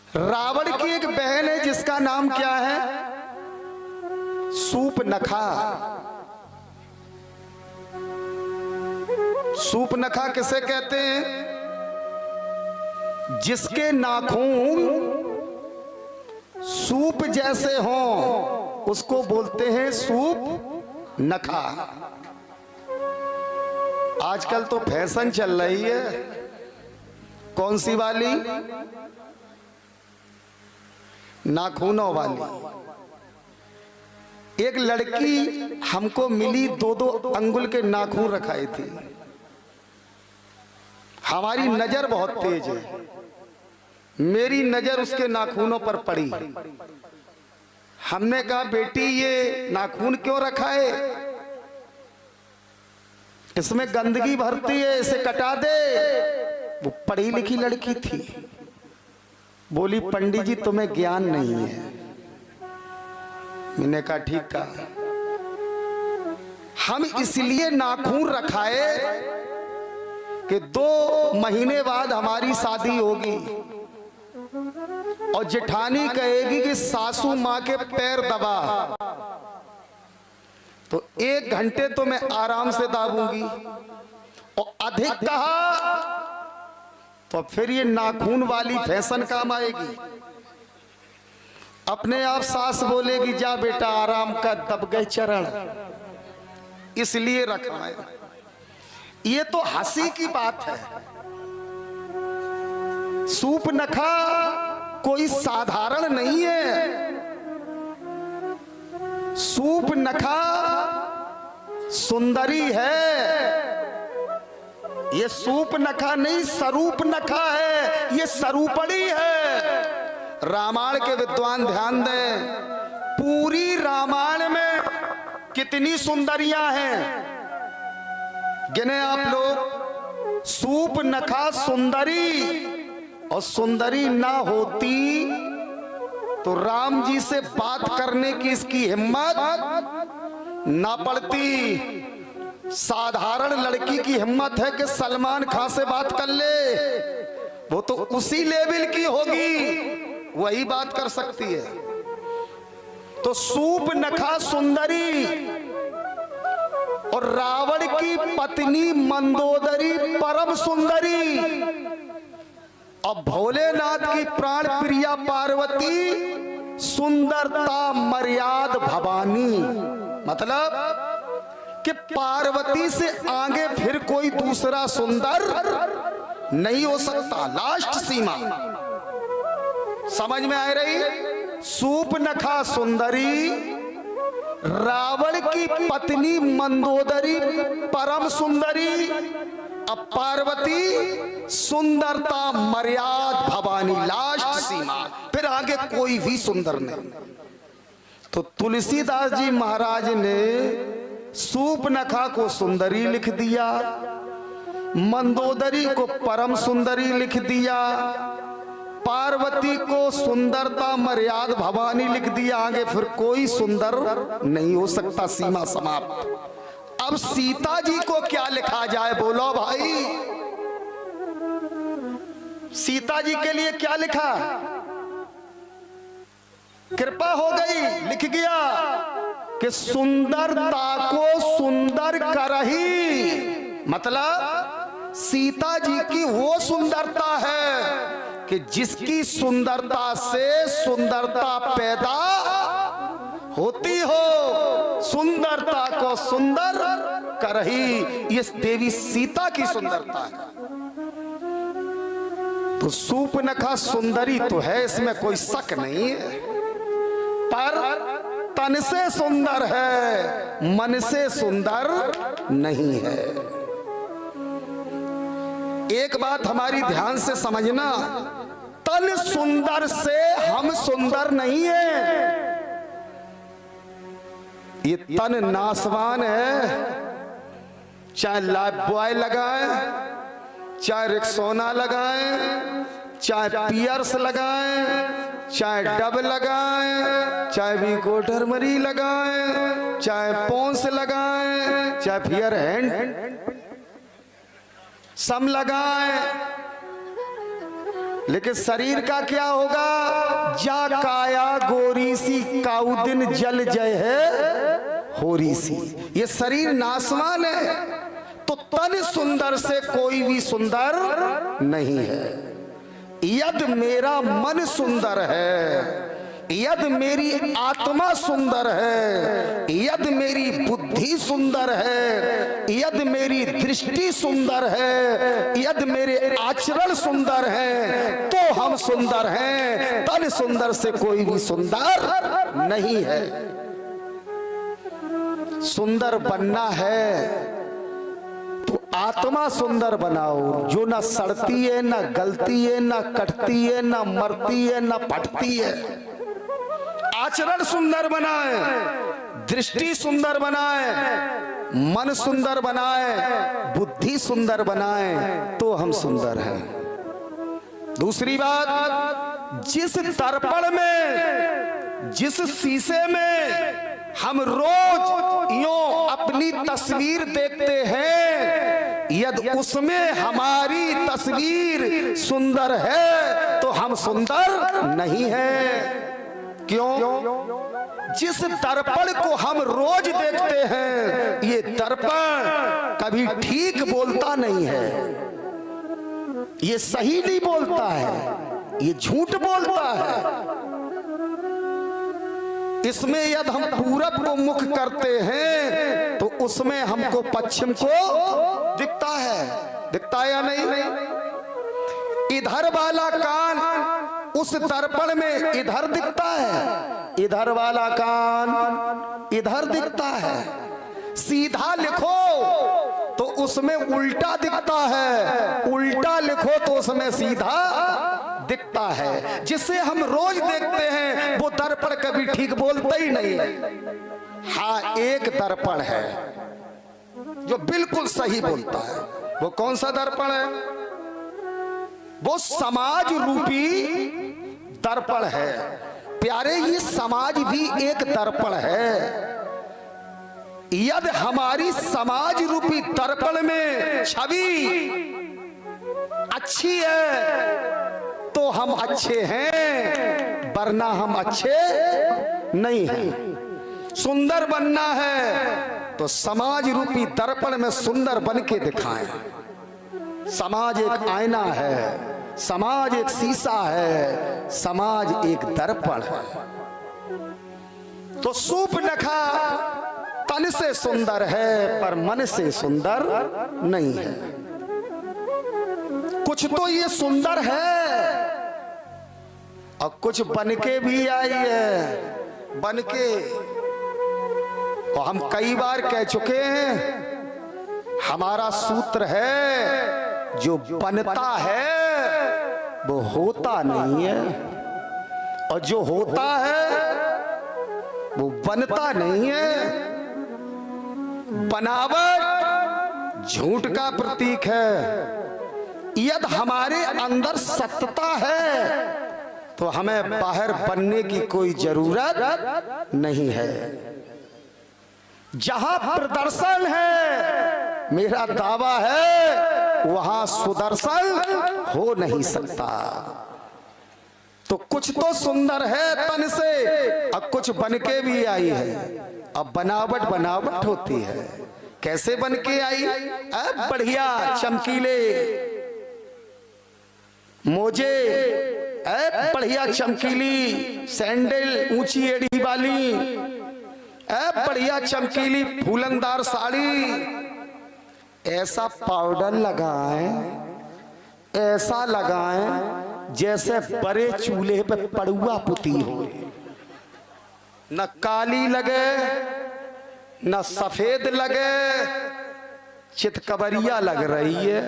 रावण की एक बहन है जिसका नाम क्या है? सूपनखा। सूपनखा किसे कहते हैं? जिसके नाखून सूप जैसे हों उसको बोलते हैं सूप नखा। आजकल तो फैशन चल रही है, कौन सी वाली? नाखूनों वाली। एक लड़की हमको मिली, दो दो अंगुल के नाखून रखाए थी। हमारी नजर बहुत तेज है, मेरी नजर उसके नाखूनों पर पड़ी। हमने कहा बेटी ये नाखून क्यों रखा है? इसमें गंदगी भरती है, इसे कटा दे। वो पढ़ी लिखी लड़की थी, बोली पंडित जी तुम्हें ज्ञान नहीं है। मैंने कहा ठीक कहा। हम इसलिए नाखून रखाए कि 2 महीने बाद हमारी शादी होगी और जेठानी कहेगी कि सासू मां के पैर दबा, तो 1 घंटे तो मैं आराम से दाबूंगी, और अधिक कहा तो फिर ये नाखून वाली फैशन काम आएगी। अपने आप सास बोलेगी जा बेटा आराम कर, दब गए चरण, इसलिए रखा है। ये तो हंसी की बात है। सूपनखा कोई साधारण नहीं है। सूपनखा सुंदरी है। ये सूपनखा नहीं, सरूपनखा है। ये सरूपड़ी है। रामायण के विद्वान ध्यान दें, पूरी रामायण में कितनी सुंदरियां हैं गिने आप लोग। सूपनखा सुंदरी, और सुंदरी ना होती तो राम जी से बात करने की इसकी हिम्मत ना पड़ती। साधारण लड़की की हिम्मत है कि सलमान खान से बात कर ले, वो तो उसी लेवल की होगी, वही बात कर सकती है। तो सूपनखा सुंदरी, और रावण की पत्नी मंदोदरी परम सुंदरी, और भोलेनाथ की प्राण प्रिया पार्वती सुंदरता मर्याद भवानी। मतलब कि पार्वती से आगे फिर कोई दूसरा सुंदर नहीं हो सकता। लास्ट सीमा समझ में आ रही? सूपनखा सुंदरी, रावण की पत्नी मंदोदरी परम सुंदरी, अब पार्वती सुंदरता मर्याद भवानी, लास्ट सीमा, फिर आगे कोई भी सुंदर नहीं। तो तुलसीदास जी महाराज ने सूपनखा को सुंदरी लिख दिया, मंदोदरी को परम सुंदरी लिख दिया, पार्वती को सुंदरता मर्याद भवानी लिख दिया। आगे फिर कोई सुंदर नहीं हो सकता, सीमा समाप्त। अब सीता जी को क्या लिखा जाए बोलो भाई? सीता जी के लिए क्या लिखा? कृपा हो गई, लिख गया कि सुंदरता को सुंदर करही। मतलब सीता जी की वो सुंदरता है कि जिसकी सुंदरता से सुंदरता पैदा होती हो। सुंदरता को सुंदर करही, ये देवी सीता की सुंदरता है। तो सूपनखा सुंदरी तो है, इसमें कोई शक नहीं है, पर तन से सुंदर है, मन से सुंदर नहीं है। एक बात हमारी ध्यान से समझना, तन सुंदर से हम सुंदर नहीं है। ये तन नासवान है, चाहे लाइफ बॉय लगाए, चाहे रिक्सोना लगाए, चाहे पियर्स लगाए, चाहे डब लगाए, चाहे वीको टर्मरी लगाए, चाहे पोंस लगाए, चाहे फियर हैंड सम लगाए, लेकिन शरीर का क्या होगा? जा काया गोरी सी काउदिन जल जय है होरी सी। ये शरीर नासवान है, तो तन सुंदर से कोई भी सुंदर नहीं है। यद मेरा मन सुंदर है, यद मेरी आत्मा सुंदर है, यद मेरी बुद्धि सुंदर है, यद मेरी दृष्टि सुंदर है, यद मेरे आचरण सुंदर है, तो हम सुंदर हैं। तन सुंदर से कोई भी सुंदर नहीं है। सुंदर बनना है तो आत्मा सुंदर बनाओ, जो ना सड़ती है, ना गलती है, ना कटती है, ना मरती है, ना फटती है। आचरण सुंदर बनाए, दृष्टि सुंदर बनाए, मन सुंदर बनाए, बुद्धि सुंदर बनाए, तो हम सुंदर हैं। दूसरी बात, जिस दर्पण में, जिस शीशे में हम रोज यूं अपनी तस्वीर देखते हैं, यदि उसमें हमारी तस्वीर सुंदर है तो हम सुंदर नहीं हैं। क्यों? जिस दर्पण को हम रोज देखते हैं, ये दर्पण कभी ठीक बोलता नहीं है, ये सही नहीं बोलता है, ये झूठ बोलता है। इसमें यदि हम पूरब को मुख करते हैं तो उसमें हमको पश्चिम को दिखता है, दिखता है या नहीं? इधर वाला कान उस दर्पण में इधर दिखता है, इधर वाला कान इधर दिखता है। सीधा लिखो तो उसमें उल्टा दिखता है, उल्टा लिखो तो उसमें सीधा दिखता है। जिसे हम रोज देखते हैं वो दर्पण कभी ठीक बोलता ही नहीं है। हाँ, एक दर्पण है जो बिल्कुल सही बोलता है। वो कौन सा दर्पण है? वो समाज रूपी दर्पण है। प्यारे, ये समाज भी एक दर्पण है। यदि हमारी समाज रूपी दर्पण में छवि अच्छी है तो हम अच्छे हैं, वरना हम अच्छे नहीं हैं। सुंदर बनना है तो समाज रूपी दर्पण में सुंदर बन के दिखाएं। समाज एक आईना है, समाज एक शीशा है, समाज एक दर्पण है। तो सूर्पनखा तन से सुंदर है पर मन से सुंदर नहीं है। कुछ तो ये सुंदर है और कुछ बनके भी आई है। बनके और हम कई बार कह चुके हैं, हमारा सूत्र है, जो बनता है वो होता नहीं है, और जो होता है वो बनता नहीं है। बनावट झूठ का प्रतीक है। यदि हमारे अंदर सत्यता है तो हमें बाहर बनने की कोई जरूरत नहीं है। जहां प्रदर्शन है, मेरा दावा है, वहां सुदर्शन हो नहीं सकता। तो कुछ तो सुंदर है तन से, अब कुछ बनके भी आई है। अब बनावट बनावट होती है। कैसे बनके आई? अब बढ़िया चमकीले मोजे, बढ़िया चमकीली सैंडल, ऊंची एड़ी वाली, बढ़िया चमकीली फूलनदार साड़ी, ऐसा पाउडर लगाएं, ऐसा लगाएं जैसे बड़े चूल्हे पे पड़ुआ पुती हो। न काली लगे न सफेद लगे, चितकबरिया लग रही है।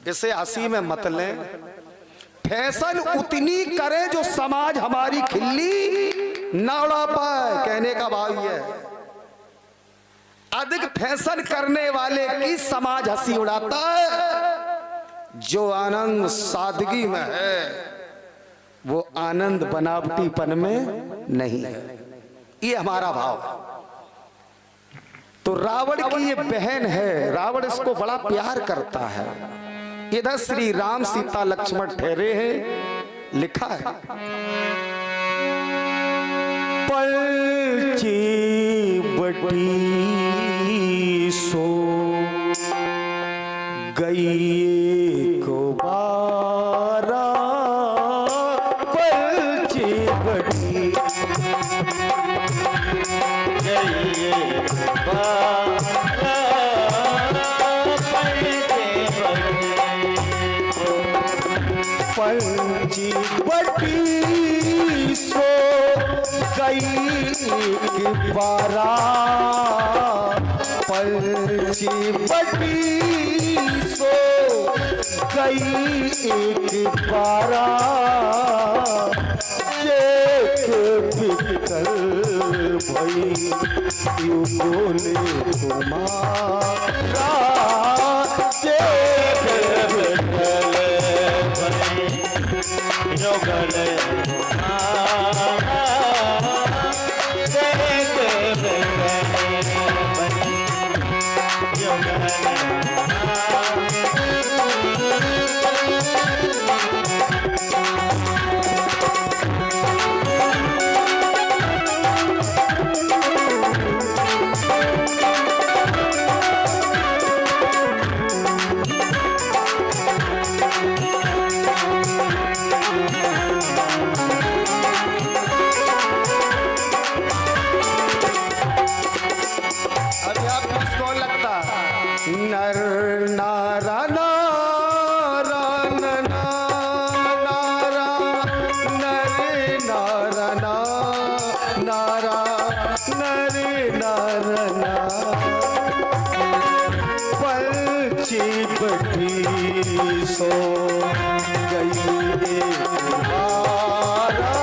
इसे हंसी में मत लें। फैशन उतनी करे जो समाज हमारी खिल्ली ना उड़ा पाए, कहने का भाव है। अधिक फैशन करने वाले की समाज हंसी उड़ाता है। जो आनंद सादगी में है वो आनंद बनावटीपन में नहीं है। ये हमारा भाव है। तो रावण की ये बहन है, रावण इसको बड़ा प्यार करता है। इधर श्री राम सीता लक्ष्मण ठहरे हैं, लिखा है पलची बटी सो गई को बारा, पलची बटी गई बारा, पलची बटी सो गई बारा, पलची बटी सो गई एक बारा, देख बिकल भई यू बोले तुम्हारा, देख बिकल भई यो गले तुम्हारा, देख बिकल भई यो गले नर नारा नारा नारा नरे नारा नारा नरे नारा पलची बटी सो गई बारा,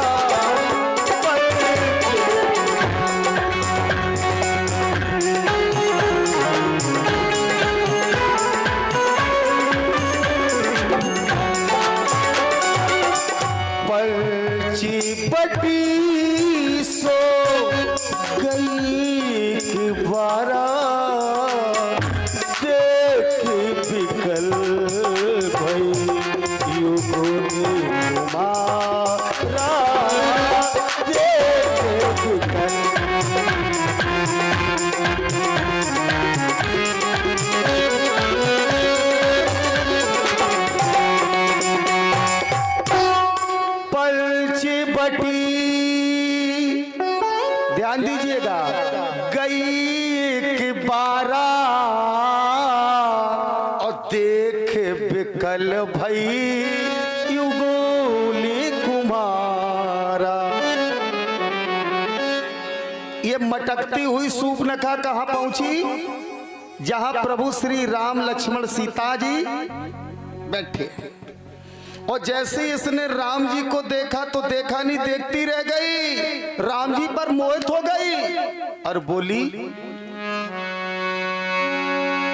पलची बटी सो गई बारा, देख बिकल भई यू बोले तुम्हारा, देख बिकल पलची बटी, ध्यान दीजिएगा, गई की बारा और देख बिकल भई यू बोले कुमारा। ये मटकती हुई सूर्पनखा कहां पहुंची? जहां प्रभु श्री राम लक्ष्मण सीता जी बैठे, और जैसे इसने राम जी को देखा तो देखा नहीं, देखती रह गई, राम जी पर मोहित हो गई और बोली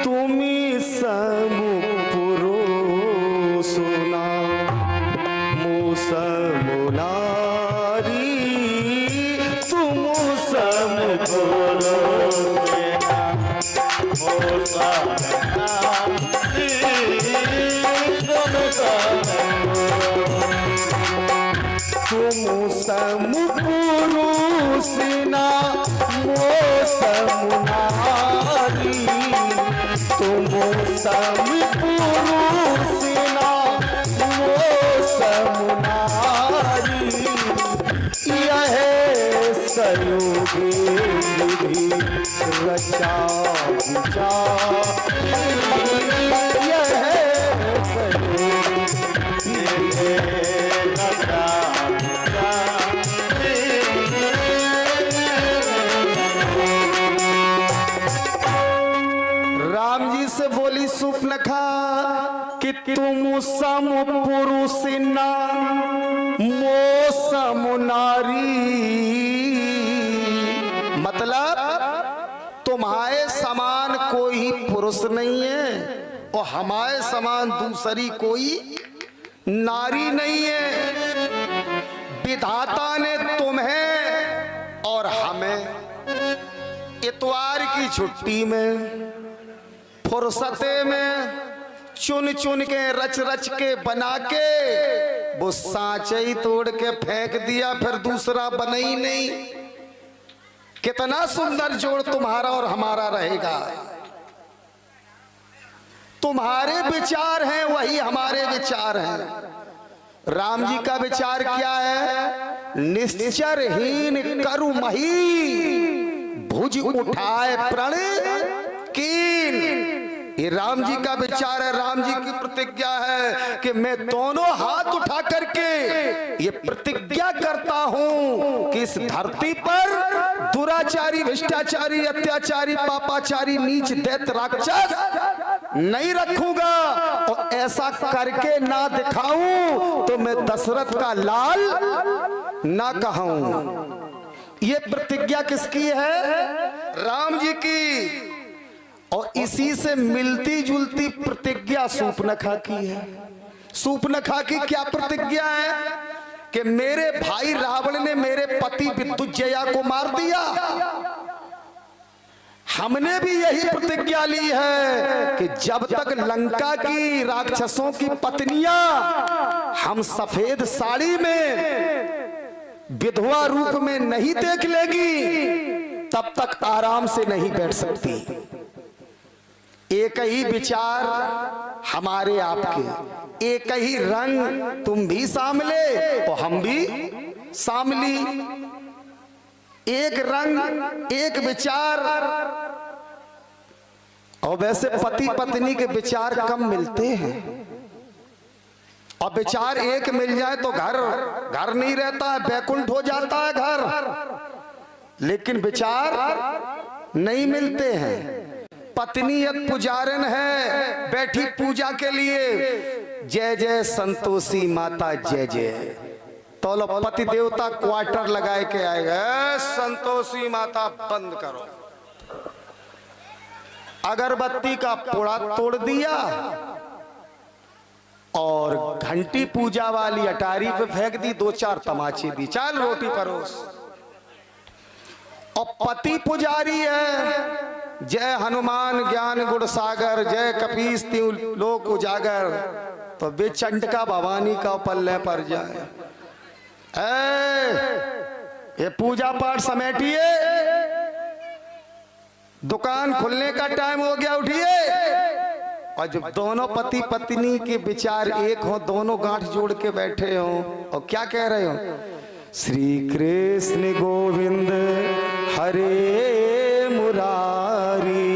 तुम्ही समुपुरो सुना मुसमुनारी, तुम समुपुरो तुम समुपुरुषिना मोसमुनारी, तुम समुपुरुषिना मोसमुनारी, यह सयोगी विधि रचा विचारी, यह राम जी से बोली सूर्पनखा कि तुम समुपुरुषिना मोसमुनारी, मतलब तुम्हारे समान कोई पुरुष नहीं है और हमारे समान दूसरी कोई नारी नहीं है। विधाता ने तुम्हें और हमें इतवार की छुट्टी में, फुर्सते में, चुन चुन के रच रच के बना के वो सांचे ही तोड़ के फेंक दिया, फिर दूसरा बना ही नहीं। कितना सुंदर जोड़ तुम्हारा और हमारा रहेगा। तुम्हारे विचार हैं वही हमारे विचार हैं। राम जी का विचार क्या है? निश्चरहीन करु मही भुज उठाए प्रण कीन। ये राम जी का विचार है, राम जी की प्रतिज्ञा है कि मैं दोनों हाथ उठा करके ये प्रतिज्ञा करता हूं कि इस धरती पर दुराचारी, भ्रष्टाचारी, अत्याचारी, पापाचारी, नीच, दैत्य, राक्षस नहीं रखूंगा। और ऐसा करके ना दिखाऊं तो मैं दशरथ का लाल ना कहूं। ये प्रतिज्ञा किसकी है? राम जी की। और इसी से मिलती जुलती प्रतिज्ञा सूर्पनखा की है। सूर्पनखा की क्या प्रतिज्ञा है? कि मेरे भाई रावण ने मेरे पति विद्युज्जया को मार दिया। हमने भी यही प्रतिज्ञा ली है कि जब तक लंका की राक्षसों की पत्नियां हम सफेद साड़ी में विधवा रूप में नहीं देख लेगी, तब तक आराम से नहीं बैठ सकती। एक ही विचार हमारे आपके, एक ही रंग, तुम भी सामले और हम भी सामली। एक रंग, एक विचार। और वैसे पति पत्नी के विचार कम मिलते हैं। और विचार एक मिल जाए तो घर घर नहीं रहता है, बैकुंठ हो जाता है घर। लेकिन विचार नहीं मिलते हैं। पत्नी एक पुजारन है, बैठी पूजा के लिए, जय जय संतोषी माता जय जय। तो लो पति देवता क्वार्टर लगाए के आएगा, संतोषी माता बंद करो। अगरबत्ती का पोड़ा तोड़ दिया और घंटी पूजा वाली अटारी पे फेंक दी, 2-4 तमाचे दी, चल रोटी परोस। और पति पुजारी है, जय हनुमान ज्ञान गुण सागर, जय कपीस त्यों लोक उजागर। तो वे चंडका भवानी का पल्ले पर जाए। ये पूजा पाठ समेटिए, दुकान खुलने का टाइम हो गया, उठिए। और जब दोनों पति पत्नी के विचार एक हो, दोनों गांठ जोड़ के बैठे हो और क्या कह रहे हो? श्री कृष्ण गोविंद हरे मुरारी,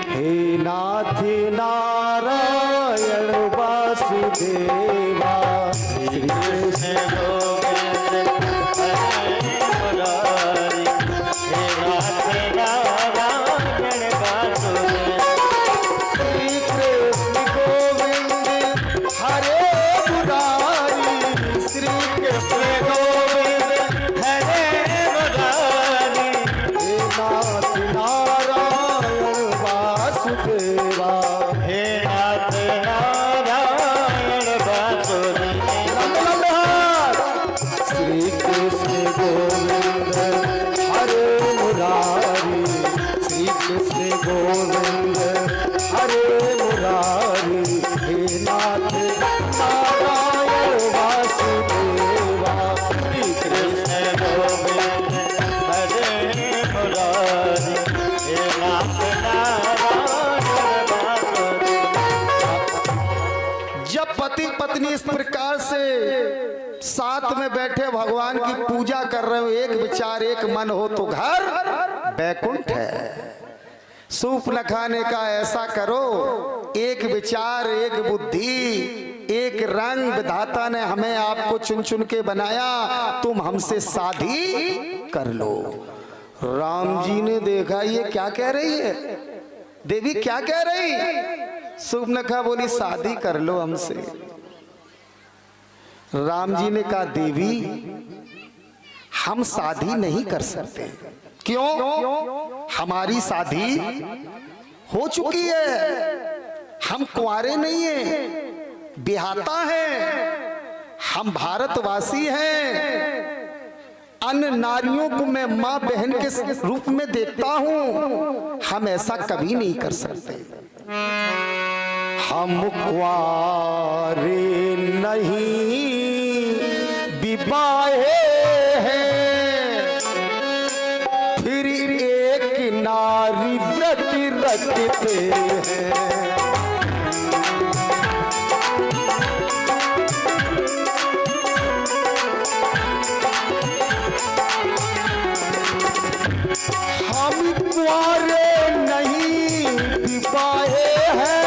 हे नाथ नारायण वासुदेवा। श्री कृष्ण गोविंद हरे मुरारी, हे नाथ नारायण वासुदेवा। श्री कृष्ण गोविंद हरे मुरारी, श्री कृष्ण गोविंद हरे मुरारी, हे नाथ नारायण वासुदेवा। हे नाथ नारायण वासुदेवा। श्री कृष्ण गोविंद हरे मुरारी, श्री कृष्ण गोविंद हरे मुरारी, हे नाथ नारायण वासुदेवा। श्री कृष्ण गोविंद हरे मुरारी, हे नाथ नारायण वासुदेवा। जब पति पत्नी इस प्रकार से साथ में बैठे भगवान की पूजा कर रहे हो, एक विचार एक मन हो, तो घर बैकुंठ है। सूर्पनखा ने कहा ऐसा करो, एक विचार, एक बुद्धि, एक रंग, विधाता ने हमें आपको चुन चुन के बनाया, तुम हमसे शादी कर लो। राम जी ने देखा ये क्या कह रही है, देवी क्या कह रही? सूर्पनखा बोली शादी कर लो हमसे। राम जी ने कहा देवी हम शादी नहीं कर सकते। क्यों? हमारी शादी हो चुकी है, हम कुंवारे नहीं हैं, बिहाता हैं, हम भारतवासी हैं। अन्य नारियों को मैं माँ बहन के रूप में देखता हूं, हम ऐसा कभी नहीं कर सकते। हम कुआरे नहीं विवाहे हैं, फिर एक नारी व्रत रखते हैं। हम कुआरे नहीं विवाहे हैं,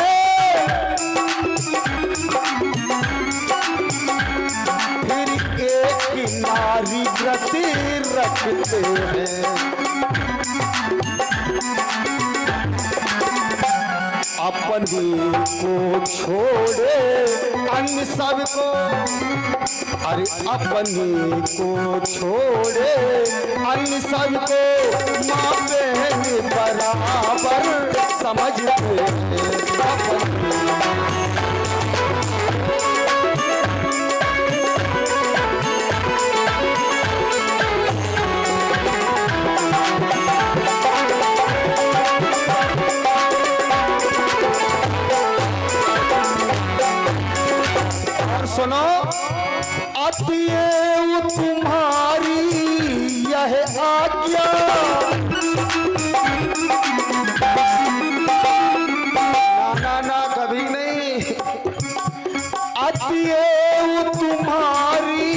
फिर एक नारी व्रत रखते हैं। अपनी को छोड़े अन्य सबको, अरे अपनी को छोड़े अन्य सबको माँ बहन बराबर समझते हैं। सुनो, अतिए तुम्हारी यह आज्ञा, ना ना कभी नहीं। अतिए तुम्हारी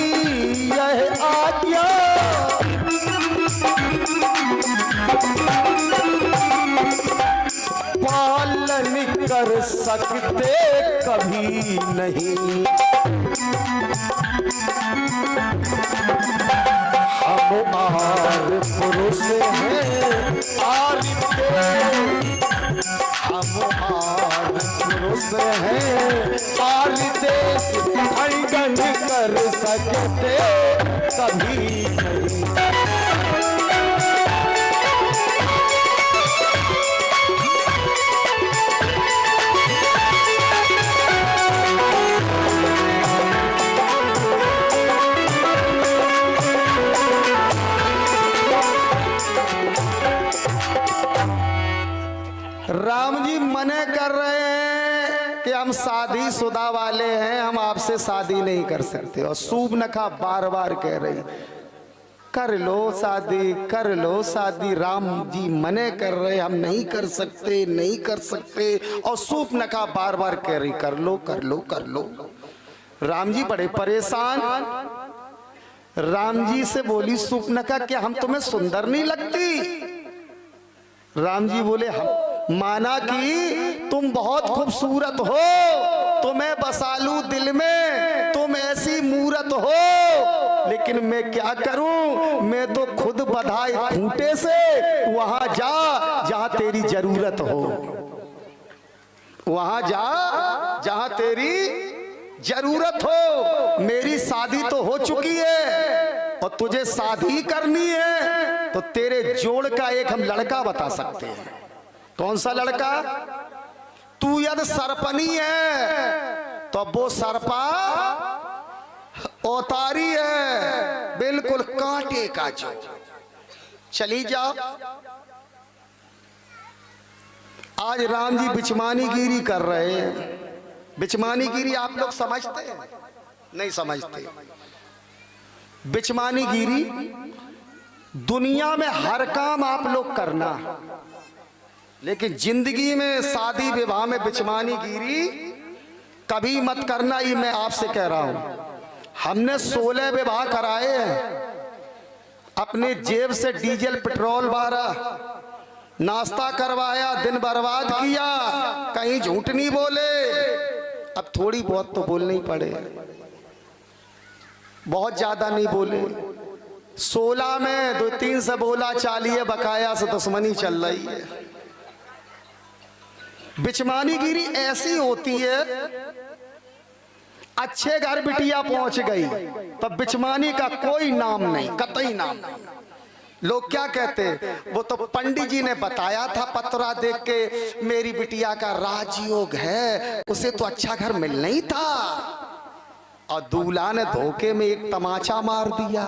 यह आज्ञा, पालन कर सकते कभी नहीं। हम आर पुरुष हैं आरिते, हम आर पुरुष हैं आरिते, खंडन कर सकते कभी नहीं। राम जी मने कर रहे हैं कि हम शादीशुदा वाले हैं, हम आपसे शादी नहीं कर सकते। और सूर्पनखा बार बार कह रही कर लो शादी, कर लो शादी। राम जी मने कर रहे हम नहीं कर सकते, नहीं कर सकते। और सूर्पनखा बार बार कह रही कर लो कर लो कर लो। राम जी बड़े परेशान। राम जी से बोली सूर्पनखा क्या हम तुम्हें सुंदर नहीं लगती? राम जी बोले हम माना कि तुम बहुत खूबसूरत हो, तुम्हें बसालू दिल में, तुम ऐसी मूरत हो, लेकिन मैं क्या करूं, मैं तो खुद बधाई खूंटे से वहां जा जहां तेरी जरूरत हो, वहां जा जहां तेरी जरूरत हो। मेरी शादी तो हो चुकी है और तुझे शादी करनी है, तो तेरे जोड़ का एक हम लड़का बता सकते हैं। कौन सा लड़का? तू यदि सरपनी है तो वो सरपा औतारी है, बिल्कुल कांटे का जो। चली जाओ। आज राम जी बिचमानी गिरी कर रहे हैं। बिचमानी गिरी आप लोग समझते हैं? नहीं समझते। बिचमानी गिरी दुनिया में हर काम आप लोग करना, लेकिन जिंदगी में शादी विवाह में बिचमानी गिरी कभी मत करना। ये मैं आपसे कह रहा हूं। हमने 16 विवाह कराए हैं, अपने जेब से डीजल पेट्रोल भरा, नाश्ता करवाया, दिन बर्बाद किया, कहीं झूठ नहीं बोले। अब थोड़ी बहुत तो बोलने ही पड़े, बहुत ज्यादा नहीं बोले। 16 में 2-3 से बोला, 40 बकाया से दुश्मनी चल रही है। बिचमानी गिरी ऐसी होती है, अच्छे घर बिटिया पहुंच गई तब बिचमानी का कोई नाम नहीं, कतई नाम नहीं। लोग क्या कहते, वो तो पंडित जी ने बताया था पतरा देख के, मेरी बिटिया का राजयोग है, उसे तो अच्छा घर मिल नहीं था। और दूल्हा ने धोखे में एक तमाचा मार दिया,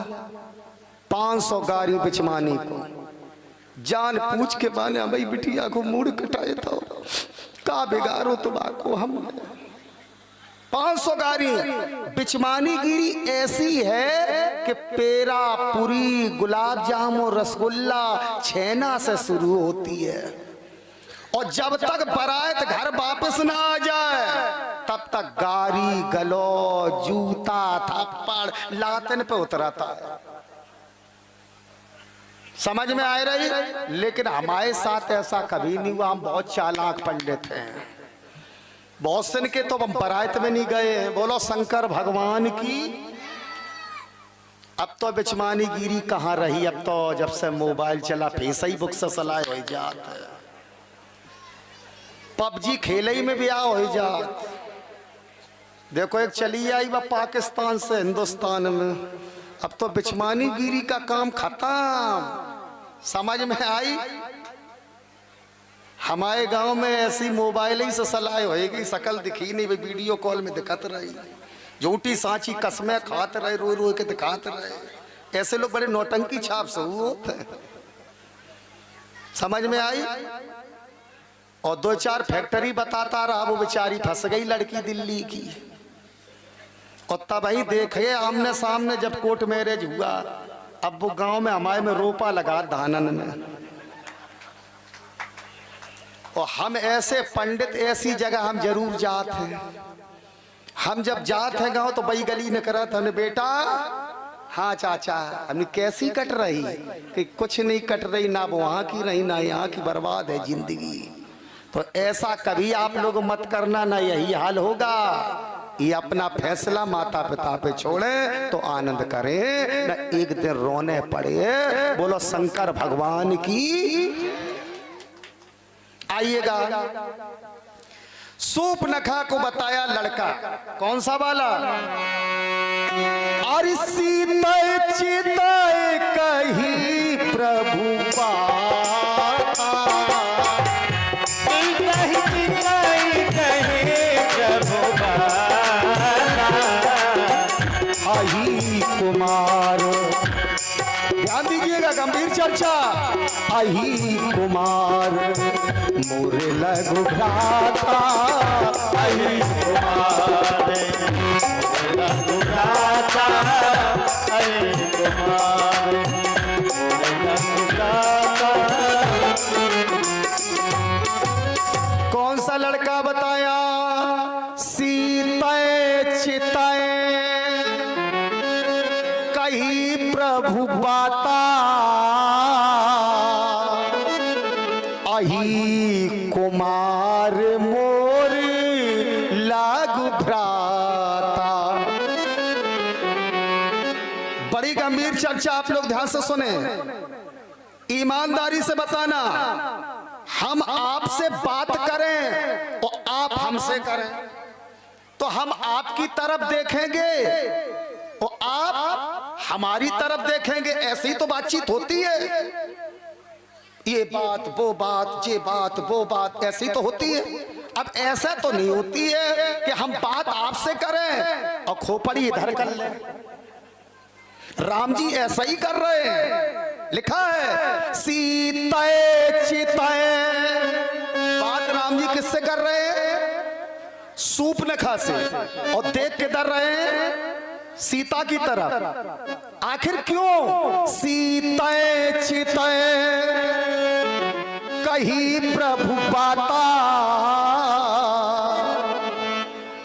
500 गारी बिचमानी को। जान पूछ के माने भाई बिटिया को मूड कटाए था, का बिगाड़ो तुम्हाको हम 500 गारी। बिचमानी गिरी ऐसी है कि पेरा, पूरी, गुलाब जामुन, रसगुल्ला, छेना से शुरू होती है और जब तक बारात घर वापस ना आ जाए तब तक गारी, गलो, जूता, थप्पड़ लातन पे उतराता है। समझ में आ रही? लेकिन हमारे साथ ऐसा कभी नहीं हुआ। हम बहुत चालाक पंडित हैं। बहुत से के तो हम बारात में नहीं गए हैं। बोलो शंकर भगवान की। अब तो बिचमानी गिरी कहाँ रही। अब तो जब से मोबाइल चला फेसबुक से सलाह हो जात है, पबजी खेले में भी आ हो जात। देखो एक चली आई वह पाकिस्तान से हिंदुस्तान में। अब तो बिचमानी गिरी का काम खत्म। समझ में आई? हमारे गांव में ऐसी मोबाइल ही से सलाह होएगी, शकल दिखी नहीं, वीडियो कॉल में दिखत रही, झूठी सांची कसमें खाते रहे, रो रो के दिखाते रहे। ऐसे लोग बड़े नौटंकी छाप से होते हैं। समझ में आई? और 2-4 फैक्ट्री बताता रहा, वो बेचारी फंस गई लड़की दिल्ली की। और तब ही देखे आमने सामने जब कोर्ट मैरिज हुआ। अब वो गांव में हमारे में रोपा लगा धानन में। और हम ऐसे पंडित ऐसी जगह हम जरूर जाते हैं। हम जब जाते हैं गांव तो बई गली न करत हमने, बेटा हाँ चाचा, हमने कैसी कट रही कि कुछ नहीं कट रही, ना वो वहां की रही ना यहाँ की, बर्बाद है जिंदगी। तो ऐसा कभी आप लोग मत करना, ना यही हाल होगा। ये अपना फैसला माता पिता पे छोड़े तो आनंद करें, न एक दिन रोने पड़े। बोलो शंकर भगवान की। आइएगा, सूप नखा को बताया लड़का कौन सा वाला। अरे सीता चिता कही प्रभु कुमार। ध्यान दीजिएगा, गंभीर चर्चा। अही कुमार मोरे लघु भ्राता, अही कुमार लघु भ्राता, अही कुमार लघु भ्राता। कौन सा लड़का बताया? सीते चिताए प्रभु बाता, अही कुमार मोर लागु भ्राता। बड़ी गंभीर चर्चा, आप लोग ध्यान से सुने, ईमानदारी से बताना। हम आपसे बात करें और आप हमसे करें तो हम आपकी तरफ देखेंगे और आप हमारी तरफ देखेंगे। ऐसी ही तो बातचीत होती है। ये बात वो बात, ये बात वो बात, ऐसी तो होती है। अब ऐसा तो नहीं होती है कि हम बात आपसे करें और खोपड़ी इधर कर लें। राम जी ऐसा ही कर रहे हैं। लिखा है सीते चिताए। बात राम जी किससे कर रहे हैं? सूप नखा से। और देख किधर रहे हैं? सीता की तरफ। आखिर क्यों? सीते चिते कही प्रभु बाता,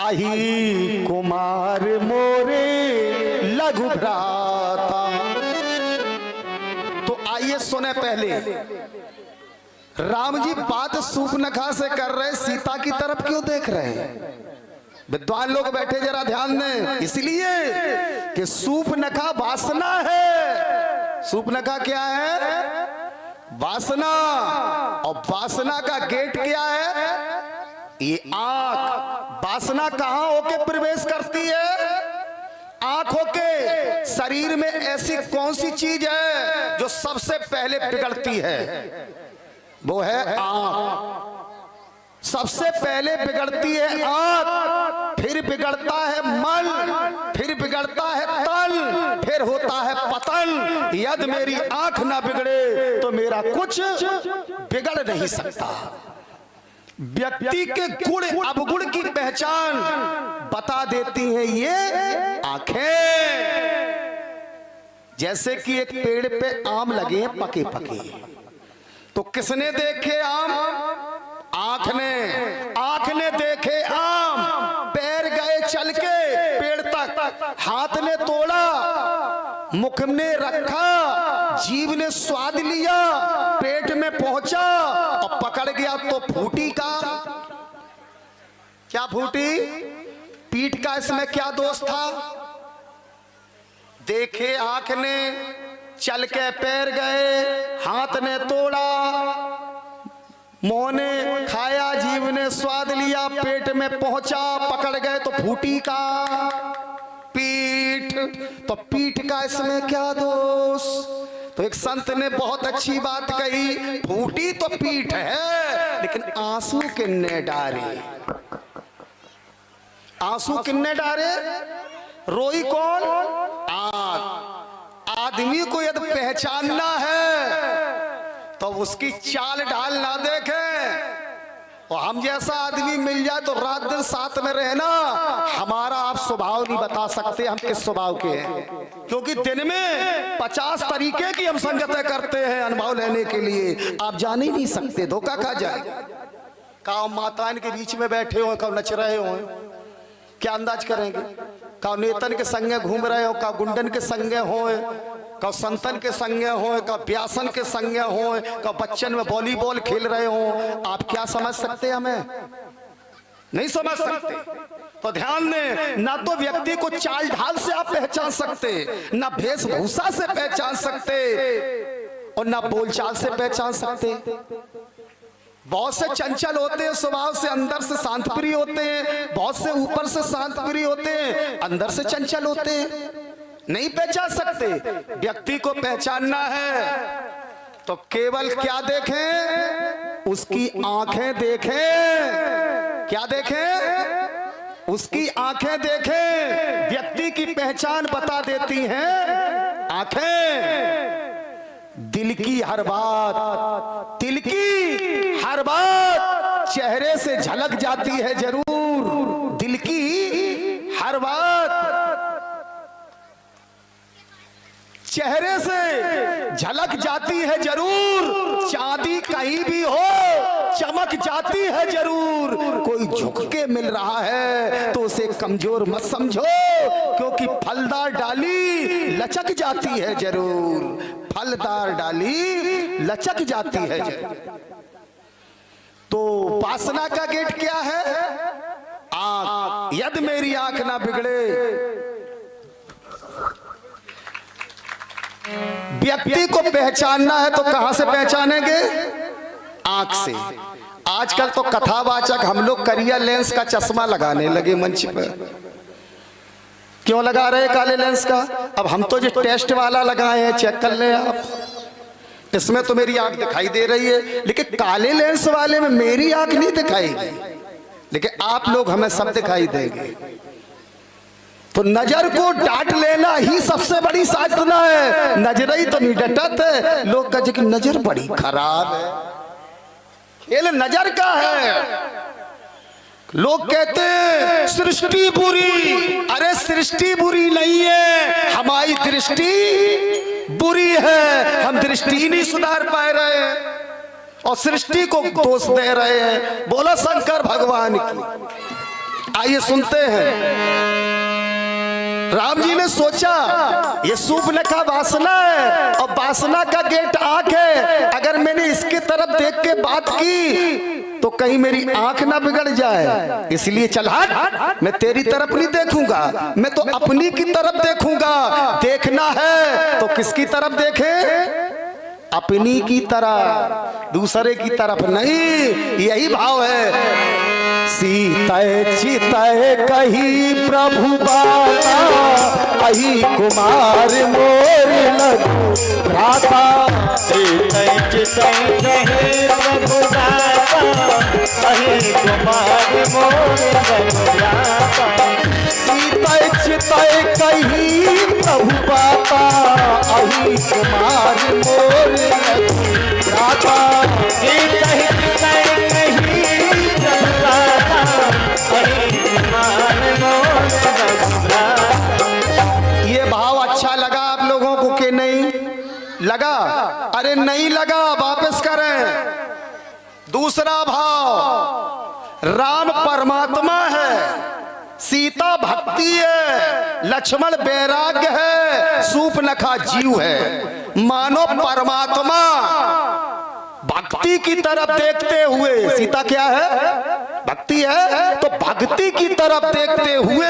अही कुमार मोरे लघु भ्राता। तो आइए सुने, पहले राम जी बात सूप नखा से कर रहे, सीता की तरफ क्यों देख रहे हैं? विद्वान लोग बैठे जरा ध्यान दें। इसलिए कि सूप नखा वासना है। सूप नखा क्या है? वासना। और वासना का गेट क्या है? ये आंख। वासना कहां होके प्रवेश करती है? आंख होके। शरीर में ऐसी कौन सी चीज है जो सबसे पहले बिगड़ती है? वो है आंख। सबसे पहले बिगड़ती है आंख, फिर बिगड़ता है मन, फिर बिगड़ता है तन, फिर होता है पतन। यदि मेरी आंख ना बिगड़े तो मेरा कुछ बिगड़ नहीं सकता। व्यक्ति के गुण अवगुण की पहचान बता देती हैं ये आंखें। जैसे कि एक पेड़ पे आम लगे हैं पके पके, तो किसने देखे आम? आंख ने देखे आम, पैर गए चल के पेड़ तक, हाथ ने तोड़ा, मुख में रखा, जीभ ने स्वाद लिया, पेट में पहुंचा और पकड़ गया तो फूटी का। क्या फूटी? पीठ का। इसमें क्या दोष था? देखे आंख ने, चल के पैर गए, हाथ ने तोड़ा, मुंह ने खाया, जीभ ने स्वाद लिया, पेट में पहुंचा, पकड़ गए तो फूटी का। पीठ, तो पीठ का इसमें क्या दोष? तो एक संत ने बहुत अच्छी बात कही, फूटी तो पीठ है लेकिन आंसू किन्ने डारे? आंसू किन्ने डारे? रोई कौन? आंख। आदमी को यदि पहचानना है तो उसकी चाल ढाल ना देखे। और हम जैसा आदमी मिल जाए तो रात दिन साथ में रहना, हमारा आप स्वभाव नहीं बता सकते हम किस स्वभाव के हैं, क्योंकि दिन में 50 तरीके की हम संगतें करते हैं अनुभव लेने के लिए। आप जान ही नहीं सकते, धोखा खा जाए। कब माताएं के बीच में बैठे हो, कब नच रहे हो, क्या अंदाज करेंगे? कब नेतन के संगे घूम रहे हो, कब गुंडन के संगे हो, कब संतन के संगे हो, कब ब्यासन के संगे हो, कब बच्चन में वॉलीबॉल खेल रहे हो। आप क्या समझ सकते? हमें नहीं समझ सकते। तो ध्यान दें, ना तो व्यक्ति को चाल ढाल से आप पहचान सकते, ना वेशभूषा से पहचान सकते, और ना बोलचाल से पहचान सकते। बहुत से चंचल होते हैं स्वभाव से, अंदर से शांत प्रिय होते हैं। बहुत से ऊपर से शांत प्रिय होते हैं, अंदर से चंचल होते हैं। नहीं पहचान सकते। व्यक्ति को पहचानना है तो केवल क्या देखें? उसकी आंखें देखें। क्या देखें? उसकी आंखें देखें। व्यक्ति की पहचान बता देती हैं आंखें। दिल की हर बात, दिल की हर बात चेहरे से झलक जाती है जरूर। दिल की हर बात चेहरे से झलक जाती है जरूर। चांदी कहीं भी हो चमक जाती है जरूर। कोई झुक के मिल रहा है तो उसे कमजोर मत समझो, क्योंकि फलदार डाली लचक जाती है जरूर। फलदार डाली लचक जाती है जरूर। तो वासना का गेट क्या है? आंख। यदि मेरी आंख ना बिगड़े। व्यक्ति को पहचानना है तो कहां से पहचानेंगे? आंख से। आजकल तो कथावाचक हम लोग करिया लेंस का चश्मा लगाने लगे मंच पर। क्यों लगा रहे काले लेंस का? अब हम तो जो टेस्ट वाला लगाए हैं, चेक कर ले आप, इसमें तो मेरी आंख दिखाई दे रही है, लेकिन काले लेंस वाले में मेरी आंख नहीं दिखाएगी, लेकिन आप लोग हमें सब दिखाई देंगे। तो नजर को डांट लेना ही सबसे बड़ी साधना है। नजर ही तो नहीं डटत है। लोग कहते कि नजर बड़ी खराब है, खेल नजर का है। लोग कहते हैं सृष्टि बुरी। अरे सृष्टि बुरी नहीं है, हमारी दृष्टि बुरी है। हम दृष्टि नहीं सुधार पा रहे हैं और सृष्टि को दोष दे रहे हैं। बोला शंकर भगवान की। आइए सुनते हैं। राम जी ने सोचा ये शूर्पणखा वासना है और वासना का गेट आंख है। अगर मैंने इसकी तरफ देख के बात की तो कहीं मेरी आंख ना बिगड़ जाए, इसलिए चल हट, मैं तेरी तरफ नहीं देखूंगा, मैं तो अपनी की तरफ देखूंगा। देखना है तो किसकी तरफ देखे? अपनी की तरफ, दूसरे की तरफ नहीं। यही भाव है। सीतय चितय कही प्रभु बाता, अहि कुमार मोर लगु भ्राता। सीतय चितय कही प्रभु बाता, अहि कुमार मोर लगु भ्राता। सीतय चितय कही प्रभु बाता, अहि कुमार मोर लगु भ्राता। सीतय चितय कही लगा? अरे नहीं लगा, वापस करें। दूसरा भाव, राम परमात्मा है, सीता भक्ति है, लक्ष्मण वैराग्य है, सूर्पनखा जीव है। मानो परमात्मा भक्ति की तरफ देखते हुए, सीता क्या है? भक्ति है, तो भक्ति की तरफ देखते हुए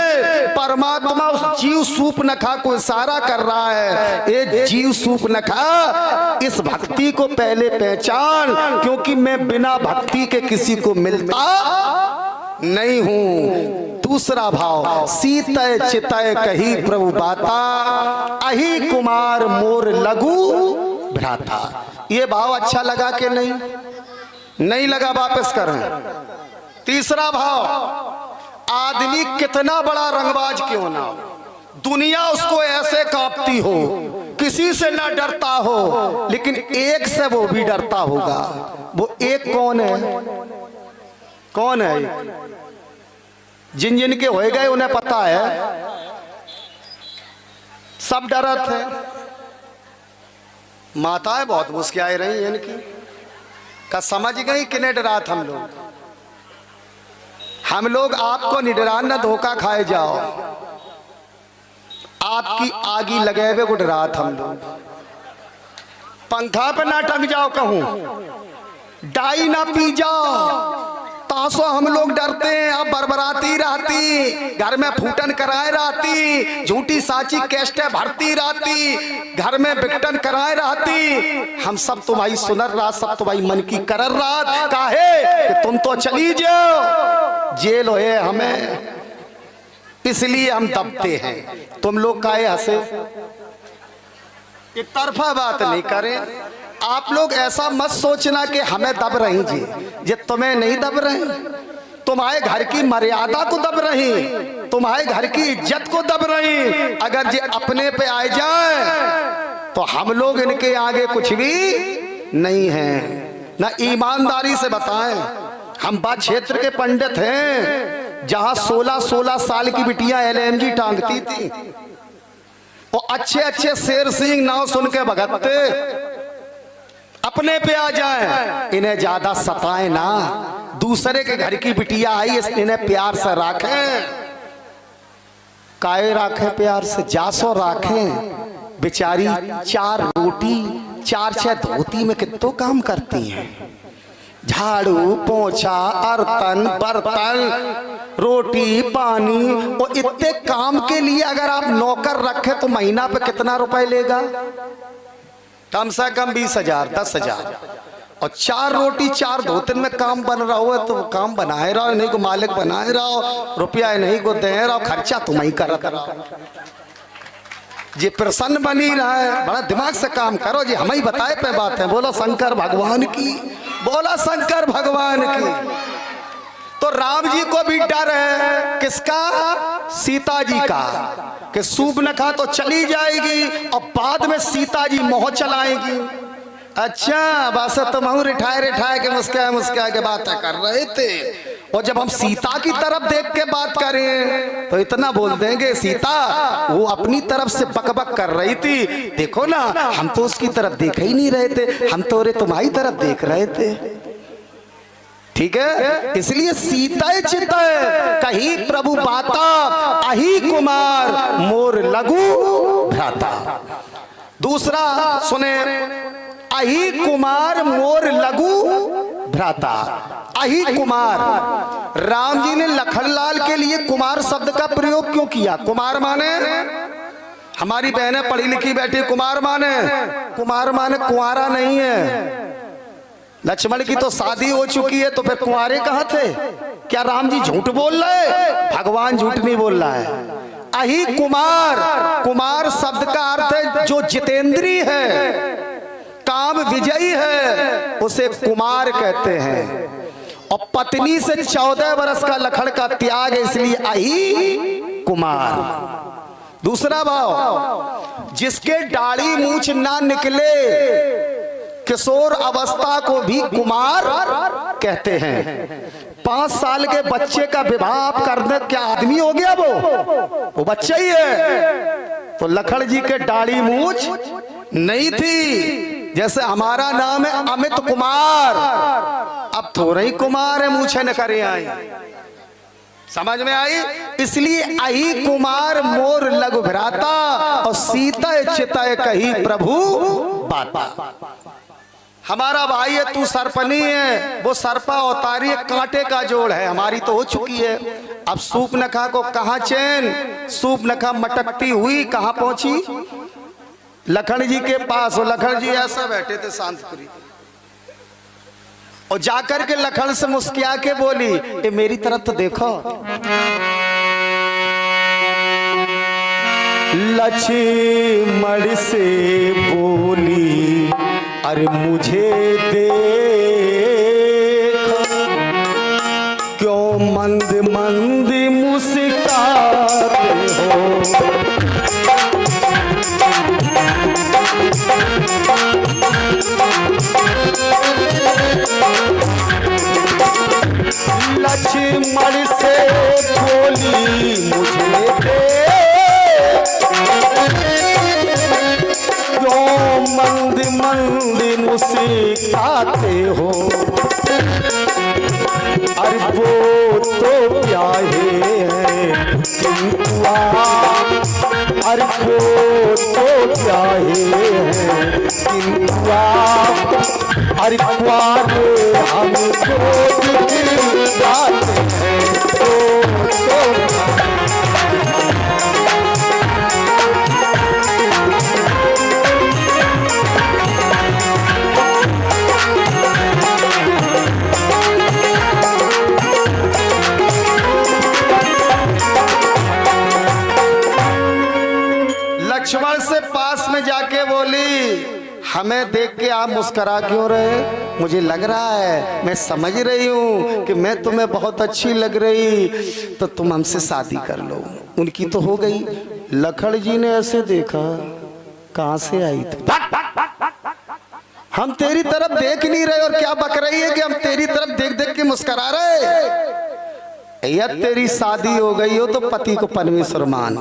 परमात्मा उस जीव सूर्पनखा को इशारा कर रहा है, ये जीव सूर्पनखा, इस भक्ति को पहले पहचान, क्योंकि मैं बिना भक्ति के किसी को मिलता नहीं हूं। दूसरा भाव, सीतय चितय कही प्रभु बाता, अहि कुमार मोर लघु भ्राता। ये भाव अच्छा लगा कि नहीं? नहीं लगा, वापस करें। तीसरा भाव, आदमी कितना बड़ा रंगबाज क्यों ना हो, दुनिया उसको ऐसे कांपती हो, किसी से ना डरता हो, लेकिन एक से वो भी डरता होगा। वो एक कौन है? कौन है? जिन जिन के हो गए उन्हें पता है, सब डरत है। माताएं बहुत मुस्कियाए रही हैं इनकी, का समझ गई किन्हें डरात हम लोग आपको निडरान न धोखा खाए जाओ, आपकी आगी लगे हुए को डरात हम लोग। पंखा पे ना टंग जाओ, कहूं डाई ना पी जाओ, तासो हम लोग डरते हैं। अब बरबराती रहती, घर में फूटन कराए रहती, झूठी साची कैस्टे भरती रहती, घर में बिकटन कराए रहती। हम सब तुम्हारी सुनर रात, सब तुम्हारी मन की करर रात, काहे कि तुम तो चली जाओ, जेल होए हमें, इसलिए हम दबते हैं। तुम लोग काहे हंसे? एक तरफा बात नहीं करें। आप लोग ऐसा मत सोचना कि हमें दब रही जी, जे तुम्हें नहीं दब रही, तुम्हारे घर की मर्यादा को दब रही, तुम्हारे घर की इज्जत को दब रही। अगर जे अपने पे आ जाए तो हम लोग इनके आगे कुछ भी नहीं हैं। ना ईमानदारी से बताएं, हम बात क्षेत्र के पंडित हैं, जहां 16-16 साल की बिटियां LMG टांगती थी, वो अच्छे अच्छे शेर सिंह नाव सुन के भगतते। अपने पे आ जाए, इन्हें ज्यादा सताए ना, दूसरे के घर की बिटिया आई, इन्हें प्यार से राखें। काहे राखें प्यार से? जासो राखें। बेचारी 4 रोटी 4-6 धोती में कितना काम करती हैं, झाड़ू पोछा, अर्तन बर्तन, रोटी पानी, और इतने काम के लिए अगर आप नौकर रखे तो महीना पे कितना रुपए लेगा? कम से कम 20,000 10,000। और 4 रोटी 4 धोतन में काम बन रहा हो तो काम बनाए रहो, नहीं को मालिक बनाए रहो, रुपया नहीं को दे रहो, खर्चा तुम ही करत रहो। जी प्रसन्न बनी रहा है, बड़ा दिमाग से काम करो जी, हम ही बताए पे बात है। बोलो शंकर भगवान की, बोला शंकर भगवान की। तो राम जी को भी डर है, किसका? सीता जी का, कि सूर्पनखा तो चली जाएगी और बाद में सीता जी मोह चलाएगी। अच्छा, बस तुम रिठाए के मुस्काए के बातें कर रहे थे, और जब हम सीता की तरफ देख के बात करें तो इतना बोल देंगे, सीता वो अपनी तरफ से बकबक कर रही थी, देखो ना हम तो उसकी तरफ देख ही नहीं रहे थे, हम तो तुम्हारी तरफ देख रहे थे। ठीक है, इसलिए सीता चितय कही प्रभु बाता, अहि कुमार मोर लघु भ्राता। दूसरा सुने, अहि कुमार मोर लघु भ्राता। अहि कुमार, राम जी ने लखनलाल के लिए कुमार शब्द का प्रयोग क्यों किया? कुमार माने, हमारी बहनें पढ़ी लिखी बैठी, कुमार माने कुंवारा नहीं है। लक्ष्मण की तो शादी हो चुकी है, तो फिर कुंवारे कहाँ थे? क्या राम जी झूठ बोल रहे? भगवान झूठ नहीं बोल रहा है। अहि कुमार, कुमार शब्द का अर्थ है जो जितेंद्री है, काम विजयी है, उसे कुमार कहते हैं। और पत्नी से 14 वर्ष का लखन का त्याग है, इसलिए अहि कुमार। दूसरा भाव, जिसके दाढ़ी मूछ ना निकले, किशोर अवस्था को भी कुमार कहते हैं। 5 साल के बच्चे का विवाह आप कर दे, क्या आदमी हो गया? वो बच्चा ही है। तो लखन जी के दाढ़ी मूछ नहीं थी। जैसे हमारा नाम है अमित कुमार, अब थोड़ा ही कुमार है, मूछे न करे आई। समझ में आई? इसलिए आई कुमार मोर लघु भ्राता और सीता चितय कही प्रभु बाता। हमारा भाई है, तू सरपनी है, वो सरपा अवतारी कांटे का जोड़ है, हमारी तो हो चुकी है। अब सूपनखा को कहां चैन, सूपनखा मटकती हुई कहां पहुंची? लखन जी के पास। और लखन जी ऐसा बैठे थे शांतपुरी, और जाकर के लखन से मुस्किया के बोली, ए मेरी तरफ तो देखो। लक्ष्मण से बोली, अरे मुझे देख, क्यों मंद मंद मुस्कुराते हो। लक्ष्मण से बोली, मुझे देख, क्यों मंद मंद मुस्कुराते हो। अरे वो तो प्यारे हैं किंतु आप, अरे वो तो प्यारे हैं किंतु आप, अरे प्यारे हमको दिखलाते हैं। लक्ष्मण से पास में जाके बोली, हमें देख के आप मुस्कुरा क्यों रहे? मुझे लग रहा है, मैं समझ रही हूँ कि मैं तुम्हें बहुत अच्छी लग रही, तो तुम हमसे शादी कर लो। उनकी तो हो गई। लखन जी ने ऐसे देखा, कहाँ से आई थी? हम तेरी तरफ देख नहीं रहे और क्या बक रही है कि हम तेरी तरफ देख देख के मुस्कुरा रहे। या तेरी शादी हो गई हो तो पति को परमेश्वर मान,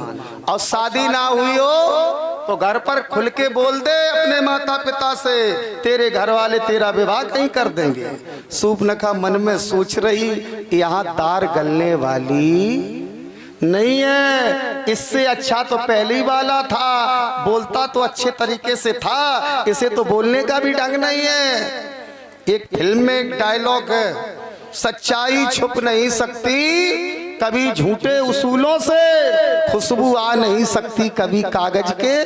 और शादी ना हुई हो तो घर पर खुल के बोल दे अपने माता पिता से, तेरे घर वाले तेरा विवाह कहीं कर देंगे। सूपनखा मन में सोच रही, यहाँ दार गलने वाली नहीं है, इससे अच्छा तो पहली वाला था, बोलता तो अच्छे तरीके से था, इसे तो बोलने का भी ढंग नहीं है। एक फिल्म में एक डायलॉग है, सच्चाई छुप नहीं सकती कभी झूठे उसूलों से, खुशबू आ नहीं सकती कभी कागज के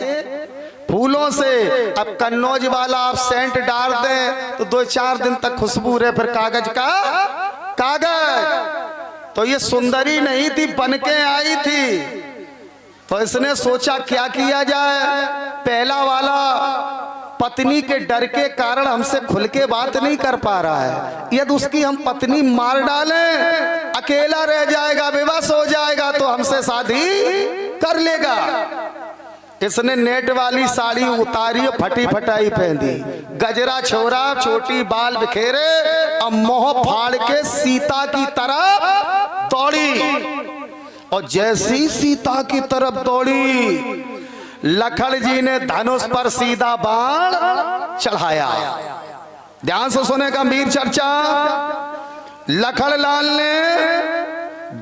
फूलों से। अब कन्नौज वाला आप सेंट डाल दें तो 2-4 दिन तक खुशबू रहे, फिर कागज का कागज। तो ये सुंदरी नहीं थी, बन के आई थी। तो इसने सोचा क्या किया जाए। पहला वाला पत्नी के डर के कारण हमसे खुल के बात नहीं कर पा रहा है, यदि उसकी हम पत्नी मार डालें, अकेला रह जाएगा, बेबस हो जाएगा, तो हमसे शादी कर लेगा। इसने नेट वाली साड़ी उतारी, फटी फटाई पहनी, गजरा छोरा, छोटी बाल बिखेरे, अब मोह फाड़ के सीता की तरफ दौड़ी। और जैसी सीता की तरफ दौड़ी, लखन जी ने धनुष पर सीधा बाण चढ़ाया। ध्यान से सुने गंभीर चर्चा। लखन लाल ने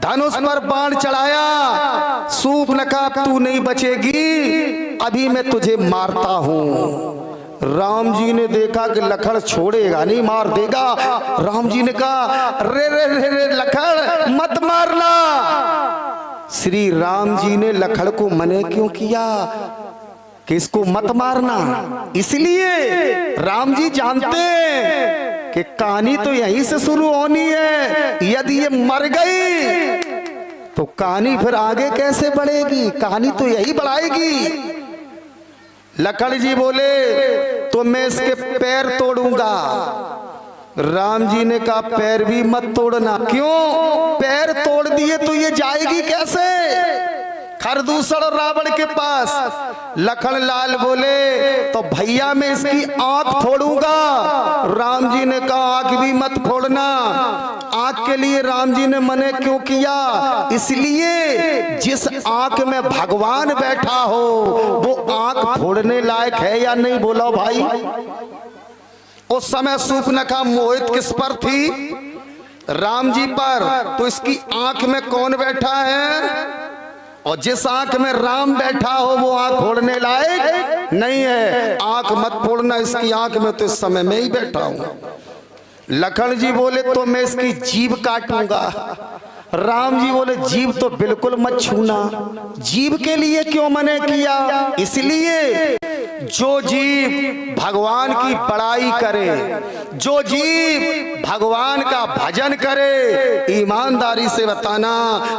धनुष पर बाण चढ़ाया, सूपनखा तू नहीं बचेगी, अभी मैं तुझे मारता हूं। राम जी ने देखा कि लखन छोड़ेगा नहीं, मार देगा। राम जी ने कहा, रे रे रे रे लखन मत मारना। श्री राम जी ने लखन को मने क्यों किया कि इसको मत मारना? इसलिए राम जी जानते हैं कि कहानी तो यहीं से शुरू होनी है, यदि ये मर गई तो कहानी फिर आगे कैसे बढ़ेगी? कहानी तो यही बढ़ाएगी। लखन जी बोले, तो मैं इसके पैर तोड़ूंगा। राम जी ने कहा, पैर भी मत तोड़ना। क्यों? पैर तोड़ दिए तो ये जाएगी कैसे खरदूषण रावण के पास? लखन लाल बोले, तो भैया मैं इसकी आंख फोड़ूंगा। राम जी ने कहा, आंख भी मत फोड़ना। आंख के लिए राम जी ने मने क्यों किया? इसलिए जिस आंख में भगवान बैठा हो वो आंख आंख फोड़ने लायक है या नहीं, बोलो भाई। उस समय सूर्पनखा मोहित किस पर थी? राम जी पर। तो इसकी आंख में कौन बैठा है? और जिस आंख में राम बैठा हो वो आंख फोड़ने लायक नहीं है। आंख मत फोड़ना, इसकी आंख में तो इस समय मैं ही बैठा हूं। लखन जी बोले तो मैं इसकी जीभ काटूंगा। राम जी बोले जीभ तो बिल्कुल मत छूना। जीभ के लिए क्यों मने किया? इसलिए जो जीव भगवान की बड़ाई करे, जो जीव भगवान का भजन करे, ईमानदारी से बताना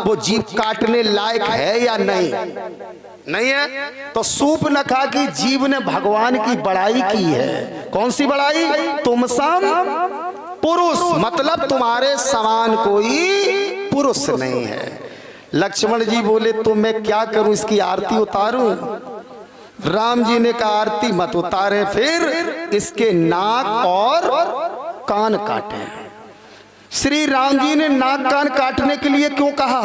वो जीभ काटने लायक है या नहीं? नहीं है। तो सूर्पनखा की जीभ ने भगवान की बड़ाई की है। कौन सी बड़ाई? तुम सम पुरुष, मतलब तुम्हारे समान कोई पुरुष नहीं है। लक्ष्मण जी बोले तो मैं क्या करूं, इसकी आरती उतारूं? राम जी ने कहा आरती मत उतारे, फिर इसके नाक और कान काटे। श्री राम जी ने नाक कान काटने के लिए क्यों कहा?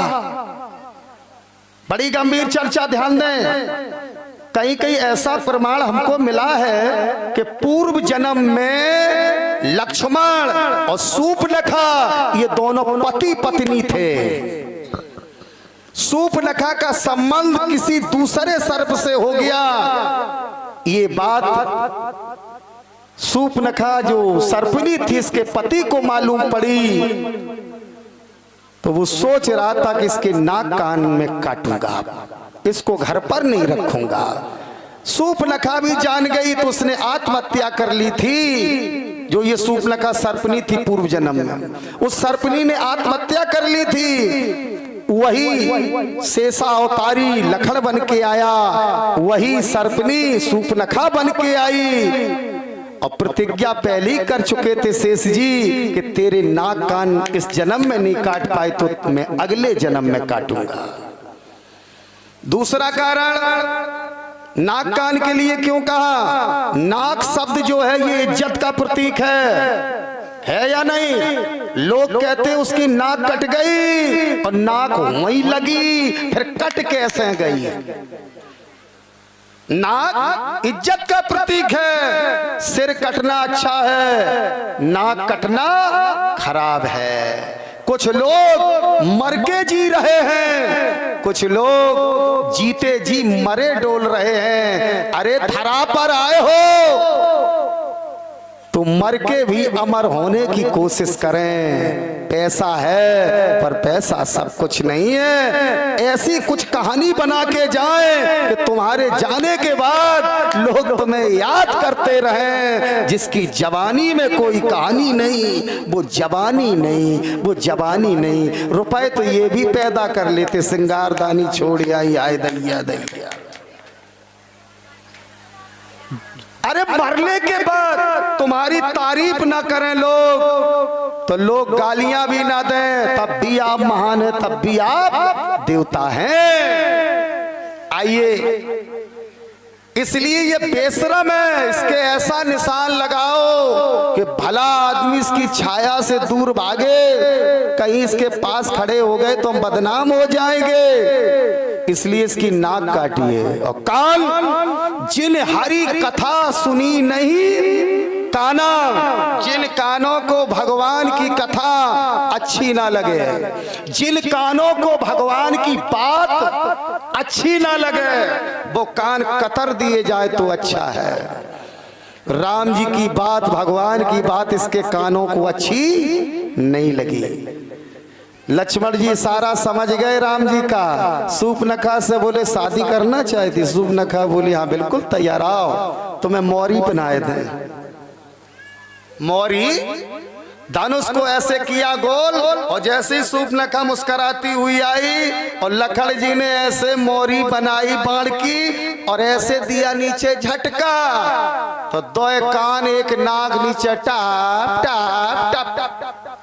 बड़ी गंभीर चर्चा, ध्यान दें। कहीं कहीं ऐसा प्रमाण हमको मिला है कि पूर्व जन्म में लक्ष्मण और सूर्पनखा ये दोनों पति पत्नी थे। सूर्पनखा का संबंध किसी दूसरे सर्प से हो गया। ये बात सूर्पनखा जो सर्पनी थी इसके पति को मालूम पड़ी, तो वो सोच रहा था कि इसके नाक कान में काटूंगा, इसको घर पर नहीं रखूंगा। सूर्पनखा भी जान गई तो उसने आत्महत्या कर ली थी। जो ये सूर्पनखा सर्पनी थी पूर्व जन्म में, उस सर्पनी ने आत्महत्या कर ली थी। वही शेषा अवतारी लखन बन के आया, वही सर्पनी सूर्पनखा बन के आई। और प्रतिज्ञा पहले ही कर चुके थे शेष जी कि तेरे नाक कान इस जन्म में नहीं काट पाए तो मैं अगले जन्म में काटूंगा। दूसरा कारण, नाक कान के लिए क्यों कहा? नाक शब्द जो है ये इज्जत का प्रतीक है या नहीं? लोग कहते हैं उसकी नाक कट गई और नाक वहीं लगी, फिर कट कैसे गई? नाक इज्जत का प्रतीक है। सिर कटना अच्छा है, नाक कटना खराब है। कुछ लोग मर के जी रहे हैं, कुछ लोग जीते जी मरे डोल रहे हैं। अरे धरा पर आए हो तो मर के भी अमर होने की कोशिश करें। पैसा है पर पैसा सब कुछ नहीं है। ऐसी कुछ कहानी बना के जाएं कि तुम्हारे जाने के बाद लोग तुम्हें याद करते रहें। जिसकी जवानी में कोई कहानी नहीं, वो जवानी नहीं, वो जवानी नहीं। रुपए तो ये भी पैदा कर लेते, सिंगारदानी छोड़ आई आए दैया दैया। अरे मरने के बाद तुम्हारी तारीफ ना करें लोग तो लोग गालियां भी ना दें, तब भी आप महान हैं, तब भी आप देवता हैं। आइए, इसलिए ये बेशरम है, इसके ऐसा निशान लगाओ कि भला आदमी इसकी छाया से दूर भागे। कहीं इसके पास खड़े हो गए तो हम बदनाम हो जाएंगे, इसलिए इसकी नाक काटिए। और कान, जिन हरि कथा सुनी नहीं काना, जिन कानों को भगवान की कथा अच्छी ना लगे, जिन कानों को भगवान की बात अच्छी ना लगे, वो कान कतर दिए जाए तो अच्छा है। राम जी की बात, भगवान की बात इसके कानों को अच्छी नहीं लगी। लक्ष्मण जी सारा समझ गए राम जी का। सूर्पनखा से बोले शादी करना चाहती? सूर्पनखा बोली हाँ बिल्कुल तैयार, आओ तुम्हें मौरी बनाए थे। मौरी धनुष को ऐसे किया गोल, और जैसे ही सूर्पनखा मुस्कुराती हुई आई और लखन जी ने ऐसे मौरी बनाई बाण की और ऐसे दिया नीचे झटका, तो दो कान एक नाक नीचे टाप टाप टाप टाप,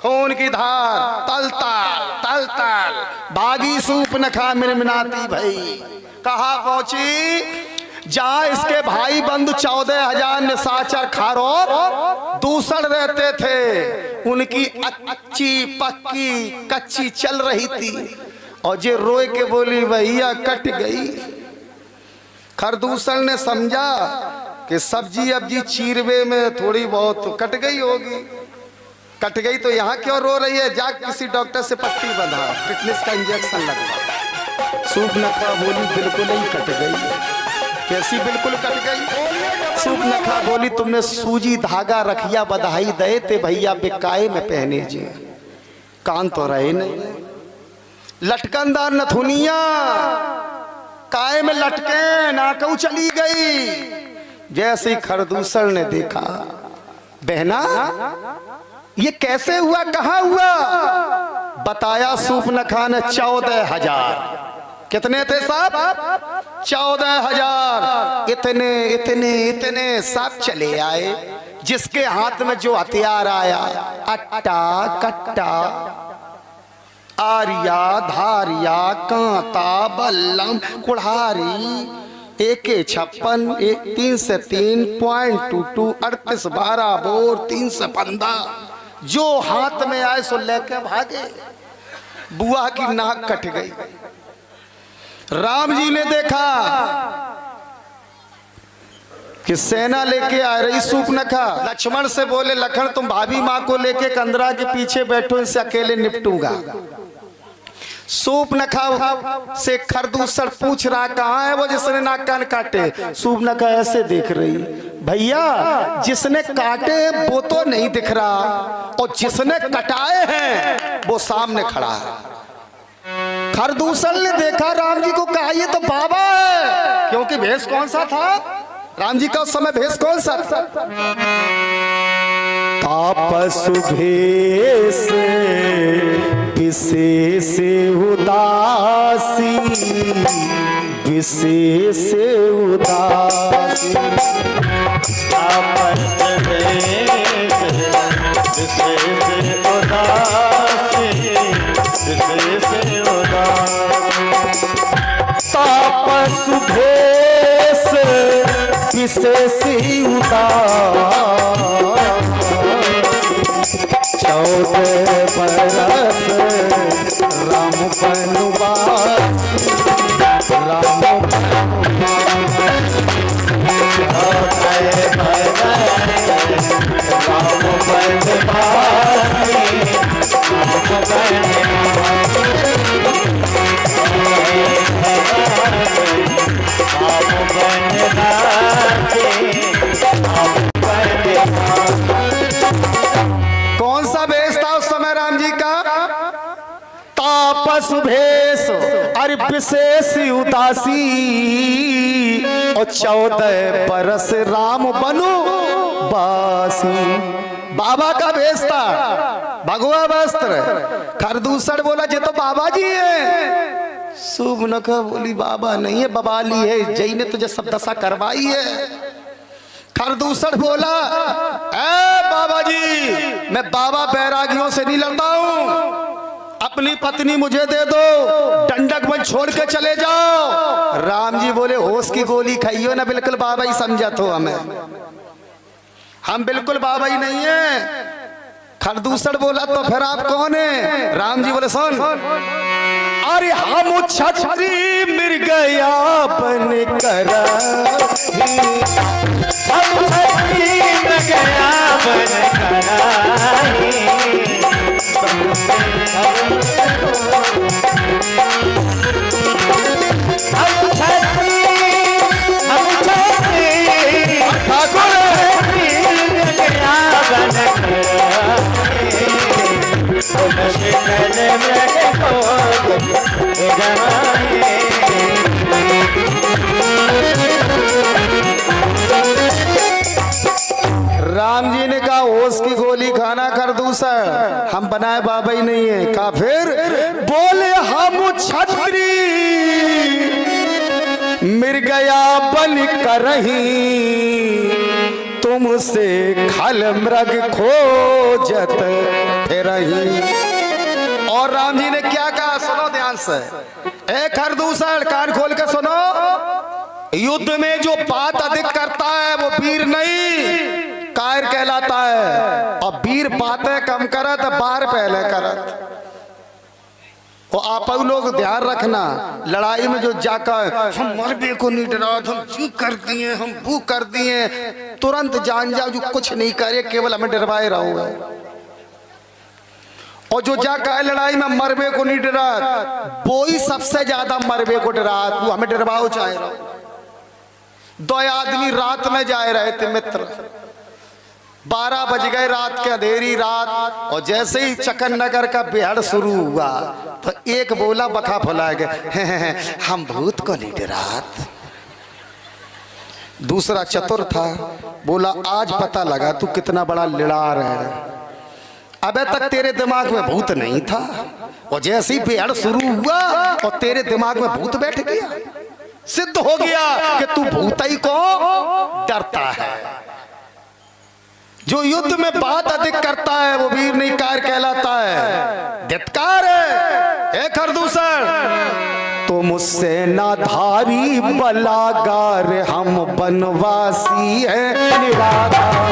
खून की धार तलताल तलताल भागी सूर्पनखा मिनमिनाती भई। कहाँ पहुंची? जहां इसके भाई बंधु 14,000 निशाचर खारोर दूसर रहते थे, उनकी अच्छी पक्की कच्ची चल रही थी। और जे रोए के बोली भैया कट गई। खरदूषण ने समझा कि सब्जी अब्जी चीरवे में थोड़ी बहुत कट गई होगी, कट गई तो यहाँ क्यों रो रही है, जा किसी डॉक्टर से पट्टी बंधा, टिटनेस का इंजेक्शन लगवा। सूर्पनखा बोली बिल्कुल ही कट गई। कैसी बिल्कुल कट गई? सूर्पनखा बोली तुमने सूजी धागा रखिया बधाई दे ते भैया बेकाए में पहने जे, कान तो रहे नहीं, लटकनदार नथुनिया काय में लटके नाकऊ चली गई। जैसे ही खरदूषण ने देखा, बहना ये कैसे हुआ, कहां हुआ? बताया सूर्पनखा ने 14,000। कितने थे साहब? 14,000। इतने इतने इतने सब चले आए। जिसके हाथ में जो हथियार आया, अट्टा कट्टा आरिया धारिया कांता बल्लम कुल्हाड़ी, AK-56 3 से 3 .22 38 12 बोर 3 से 15 जो हाथ में आए सो लेके भागे। बुआ की नाक कट गई। राम जी ने देखा कि सेना लेके आ रही सूर्पनखा। लक्ष्मण से बोले लखन तुम भाभी माँ को लेके कंदरा के पीछे बैठो, इनसे अकेले निपटूंगा। सूर्पनखा से खरदूषण पूछ रहा कहाँ है वो जिसने नाक कान काटे। सूर्पनखा ऐसे देख रही, भैया जिसने काटे वो तो नहीं दिख रहा और जिसने कटाए हैं वो सामने खड़ा है। खरदूषण ने देखा राम जी को, कहा ये तो बाबा है, क्योंकि भेष कौन सा था राम जी का उस समय, भेष कौन सा था? तापस भेष विशेष उदासी, विशेष उदासी, तापस भेष विशेष उदासी, विशेष उदासी, तापस भेष विशेष उदासी, 14 बरस राम बनवास, राम बनवास, 14 बरस राम बनवास, कौन सा भेष था उस समय राम जी का? तापस भेष, अरे विशेष उदासी, और 14 बरस राम बनो बासी। बाबा का भेष था, भगवा वस्त्र। खरदूषण बोला ये तो बाबा जी है। सूर्पनखा बोली बाबा नहीं है, बबाली है, जय ने तुझे सब दशा करवाई है। खरदूषण बोला ए बाबा जी मैं बाबा बैरागियों से नहीं लड़ता हूं, अपनी पत्नी मुझे दे दो, डंडक में छोड़ के चले जाओ। राम जी बोले होश की गोली खाइयो ना, बिल्कुल बाबा ही समझा तो हमें, हम बिल्कुल बाबा ही नहीं है। खरदूषण बोला तो फिर आप कौन है? राम जी बोले सुन, अरे हम छतरी मृगया बन कर, हम छतरी मृगया बन कराई, हम छतरी ठाकुर मृगया बन राम जी ने कहा होश की गोली खाना खरदूषण, हम बनाए बाबा ही नहीं है। कहा फिर? बोले हम छतरी मृगया बन कर रही, तुमसे खल मृग खोजत फिरही। और राम जी ने क्या कहा सुनो ध्यान से, ए खरदूषण कान खोल के सुनो, युद्ध में जो बात अधिक करता है वो वीर नहीं कायर कहलाता है, और वीर बातें कम करत बार पहले करत। और आप लोग ध्यान रखना, लड़ाई में जो जाकर हम मरबे को नहीं डरा, हम चू कर दिए, हम वो कर दिए, तुरंत जान जाओ जो कुछ नहीं करे, केवल हमें डरवाए रहोगे। और जो जाकर लड़ाई में मरबे को नहीं डरा, वो ही सबसे ज्यादा मरबे को डरा। वो हमें डरवाओ चाहे रहो। 2 आदमी रात में जाए रहे थे मित्र, 12 बज गए रात के, अंधेरी रात, और जैसे ही चकन नगर का बेहड़ शुरू हुआ तो एक बोला बखा फुला गए, हम भूत को नहीं डरात। दूसरा चतुर था, बोला आज पता लगा तू कितना बड़ा लिड़ार है, अबे तक तेरे दिमाग में भूत नहीं था, और जैसे ही बेहड़ शुरू हुआ और तेरे दिमाग में भूत बैठ गया, सिद्ध हो गया कि तू भूताई को डरता है। जो युद्ध में बात अधिक करता है वो वीर नहीं कार कहलाता है, धिक्कार है। एक खरदूसर तो मुझसे ना धारी बलागार, हम बनवासी है निराधार।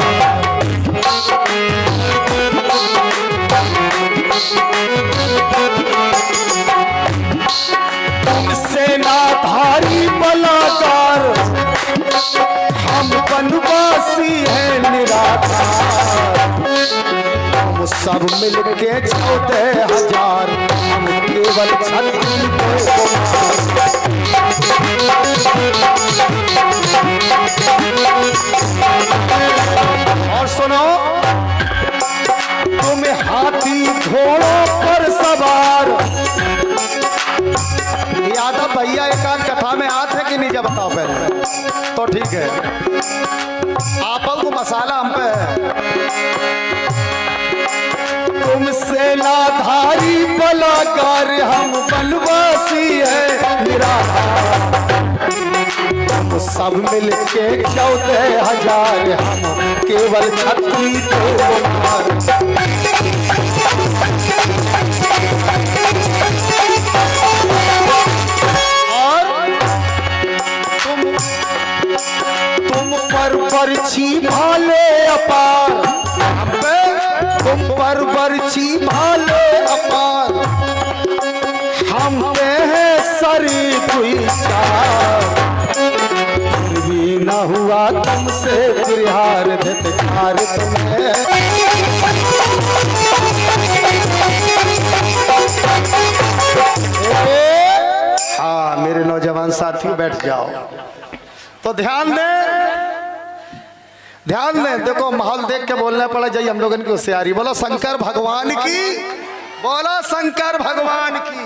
तुमसे ना धारी बलागार, हम बनवासी है निराधार। हम सब मिलके 14,000, हम केवल 36 और सुनो, तुम हाथी घोड़ों पर सवार। यादव भैया एक आध कथा में हाथ है कि नहीं, जब बताओ पहले तो ठीक है। आप को मसाला हम पे है। तुमसे लाधारी बलाकार, हम बनवासी है निराधार। हम सब मिलके 14,000, हम केवल 36 बरछी भाले अपार, तुम पर बरछी भाले अपार, हम पे है सरी कोई चार। भी न हुआ तुमसे बिहार, धिक्कार तुम्हें। हाँ मेरे नौजवान साथियों बैठ जाओ। तो ध्यान दें, ध्यान दें, देखो माहौल देख के बोलना पड़ा जाइए हम लोगों की होशियारी। बोलो शंकर भगवान की, बोलो शंकर भगवान की।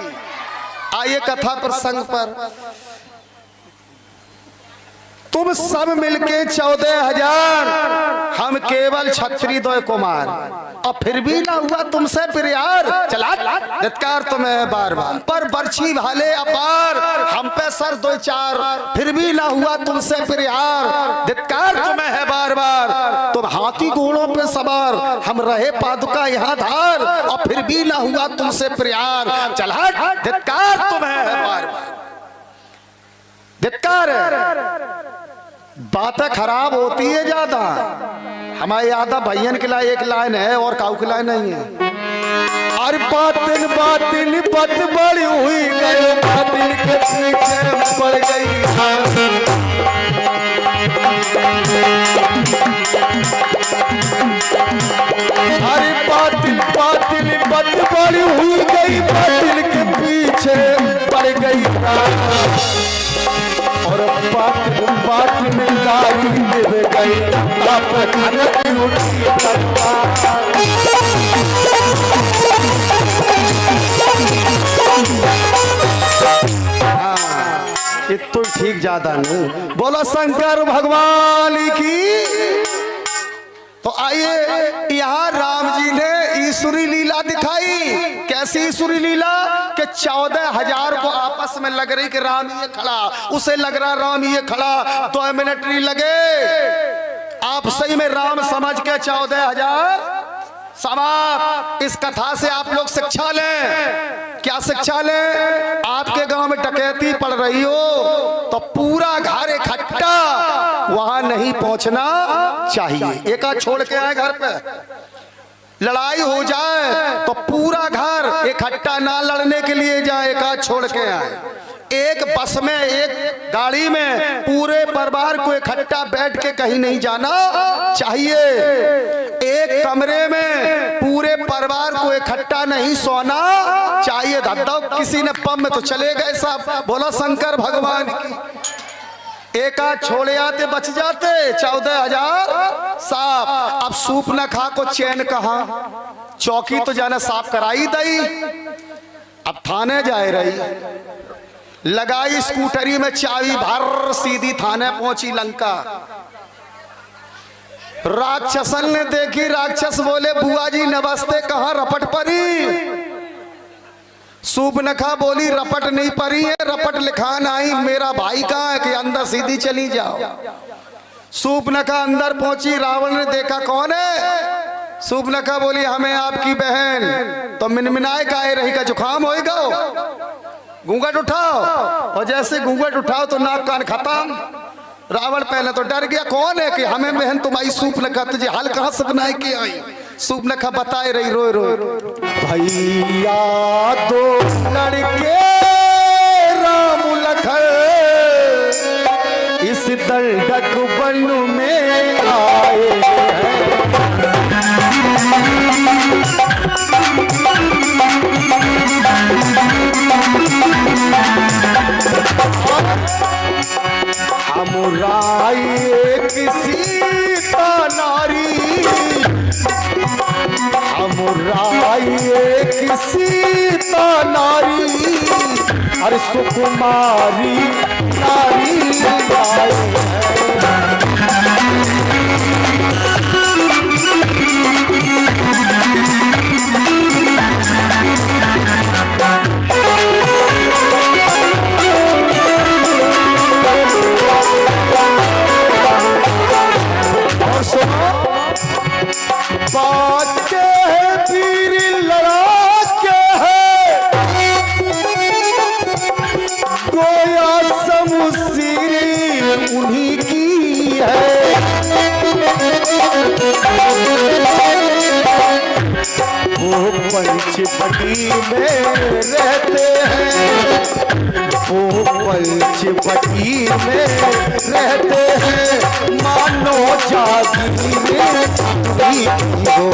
आइए कथा प्रसंग पर। तुम सब मिलके 14,000, हम केवल क्षत्रिय 2 कुमार, और फिर भी ना हुआ तुमसे प्यार। चला धिक्कार तुम्हें बार बार, पर बरछी भाले अपार, हम पे सर 2-4, फिर भी ना हुआ तुमसे प्यार। धिक्कार तुम्हें है बार बार, तुम हाथी घोड़ों पे सवार, हम रहे पादुका यहाँ धार, और फिर भी ना हुआ तुमसे प्यार। चला धिक्कार तुम्हें है बार बार, धिक्कार है। बातें खराब होती है ज्यादा। हमारे यादव भैयन के लिए एक लाइन है और काऊ की लाइन नहीं है। अरे बातिल बातिल बद बड़ी हुई गए, बातिल के पीछे पड़ गई। अरे बातिल बातिल बद बड़ी हुई गई, बातिल के पीछे पड़ गई। और बात में गाड़ी दे गई, ये तो ठीक ज्यादा नहीं। बोलो शंकर भगवान की। तो आइए, यहाँ राम जी ने ईश्वरी लीला दिखाई। कैसी ईश्वरी लीला कि 14,000 को आपस में लग रही कि राम ये खड़ा, उसे लग रहा राम ये खड़ा, 2 मिनट नहीं लगे। आप सही में राम समझ के 14,000 समाप्त। इस कथा से आप लोग शिक्षा लें। क्या शिक्षा लें? आपके गांव में डकैती पड़ रही हो तो पूरा घर इकट्ठा वहां नहीं पहुंचना चाहिए। एक आध छोड़ के आए घर पे, लड़ाई हो जाए तो पूरा घर इकट्ठा ना लड़ने के लिए जाए, एक आध छोड़ के आए। एक बस में, एक गाड़ी में पूरे परिवार को इकट्ठा बैठ के कहीं नहीं जाना चाहिए। एक कमरे में पूरे परिवार को इकट्ठा नहीं सोना चाहिए। दादा किसी ने बम में तो चले गए साहब, बोला शंकर भगवान की। एक आध छोड़े आते बच जाते 14,000 साहब। अब सूप न खा को चैन कहा, चौकी तो जाना साफ कराई दई। अब थाने जाए रही, लगाई स्कूटरी में चाबी भर, सीधी थाने पहुंची लंका। राक्षसन ने देखी, राक्षस बोले बुआ जी नमस्ते, कहां रपट परी? सूप नखा बोली रपट नहीं परी है, रपट लिखा नहीं, मेरा भाई कहाँ है कि अंदर सीधी चली जाओ। सूप नखा अंदर पहुंची, रावण ने देखा कौन है? सूप नखा बोली हमें आपकी बहन। तो मिनमिनाए काहे रही का जुकाम होएगा, घूंघट उठाओ। और जैसे घूंघट उठाओ तो नाक कान खत्म। रावण पहले तो डर गया, कौन है कि हमें बहन तुम्हारी सूप नखा, तुझे हाल कहां से बनाए के आई? सूप नखा बताए रही रोए रोए, भैया दो लड़के राम लखन इस दंडक वन में आए हैं। हम राय किसी का नारी, हम राय किसी का नारी, हर सुकुमारी नारी आए हैं। बात है पीर लड़ा के है, गोया समुसीरी उन्हीं की है। वो पंचवटी में रहते हैं, वो पंचवटी में रहते हैं, मानो जागीर हो।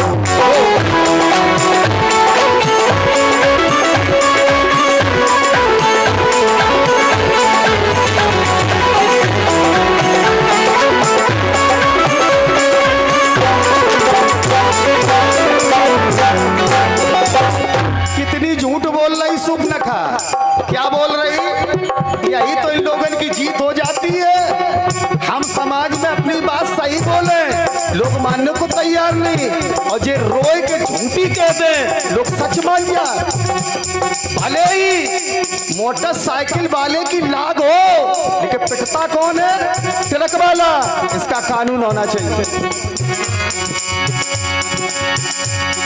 कितनी झूठ बोल रही सूप नखा, क्या बोल रही? यही तो इन लोगों की जीत हो जाती है। हम समाज में अपनी बात सही बोले, लोग मानने को तैयार नहीं, और जे रोए के झूठी कहते लोग सच मान जाए। भले ही मोटरसाइकिल वाले की लाग हो, लेकिन पिटता कौन है? तिलक वाला। इसका कानून होना चाहिए।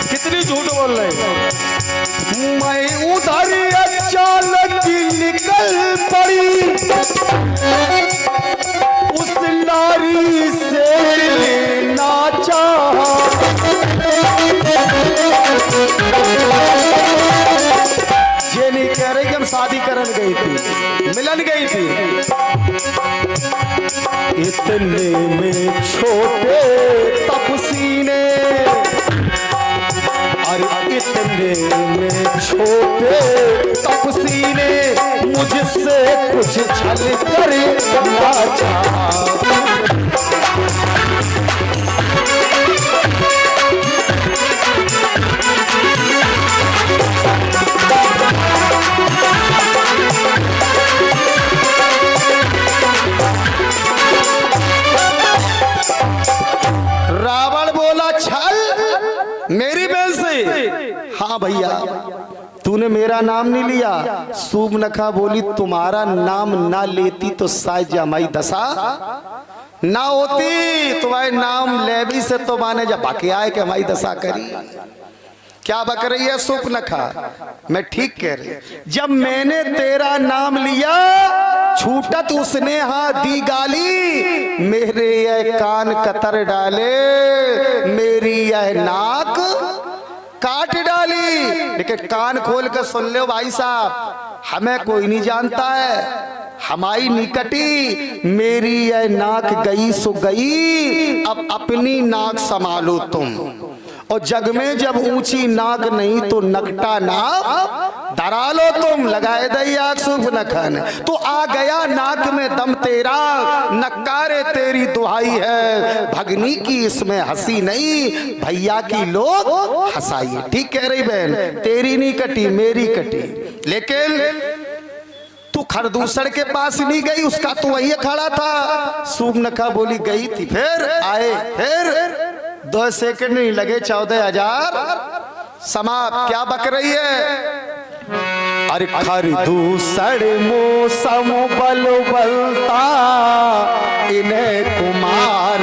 कितनी झूठ बोल रहे? मैं उधर अचानक निकल पड़ी, उस नारी से नाचा। ये नहीं कह रही कि हम शादी करन गई थी, मिलन गई थी। इतने में छोटे तपसीने, अरे इतने में छोटे तपसीने मुझसे कुछ छल कर नाचा। रावण बोला छल मेरी बहन से? हाँ भैया, तूने मेरा नाम नहीं लिया। सूप नखा बोली तुम्हारा नाम ना लेती तो शायद जमाई दशा ना होती। तुम्हारे नाम लेवी से तो माने जब बाकी आए कि हमारी दशा करी। क्या बक रही है सूप नखा? मैं ठीक कह रही। जब मैंने तेरा नाम लिया छूटत उसने हाथ दी गाली, मेरे यह कान कतर डाले, मेरी यह नाक काट डाली। लेकिन कान खोल कर सुन लो भाई साहब, हमें कोई नहीं जानता है, हमारी निकटी, मेरी यह नाक गई सो गई, अब अपनी नाक संभालो तुम। और जग में जब ऊंची नाक नहीं तो नकटा नाक धरा लो तुम। लगाए दैया शुभ नखन, तो आ गया नाक में दम तेरा, नकारे तेरी दुहाई है, भगनी की इसमें हंसी नहीं, भैया की लोग हंसाई। ठीक कह रही बहन, तेरी नहीं कटी मेरी कटी। लेकिन तू खरदूसड़ के पास नहीं गई, उसका तो वही खड़ा था। सूप नखा बोली गई थी, फिर आए, फिर 2 सेकंड नहीं लगे, 14,000 समाप्त। क्या बक रही है? अरे खरदूसड़ मौसम बल बलता, इन्हें कुमार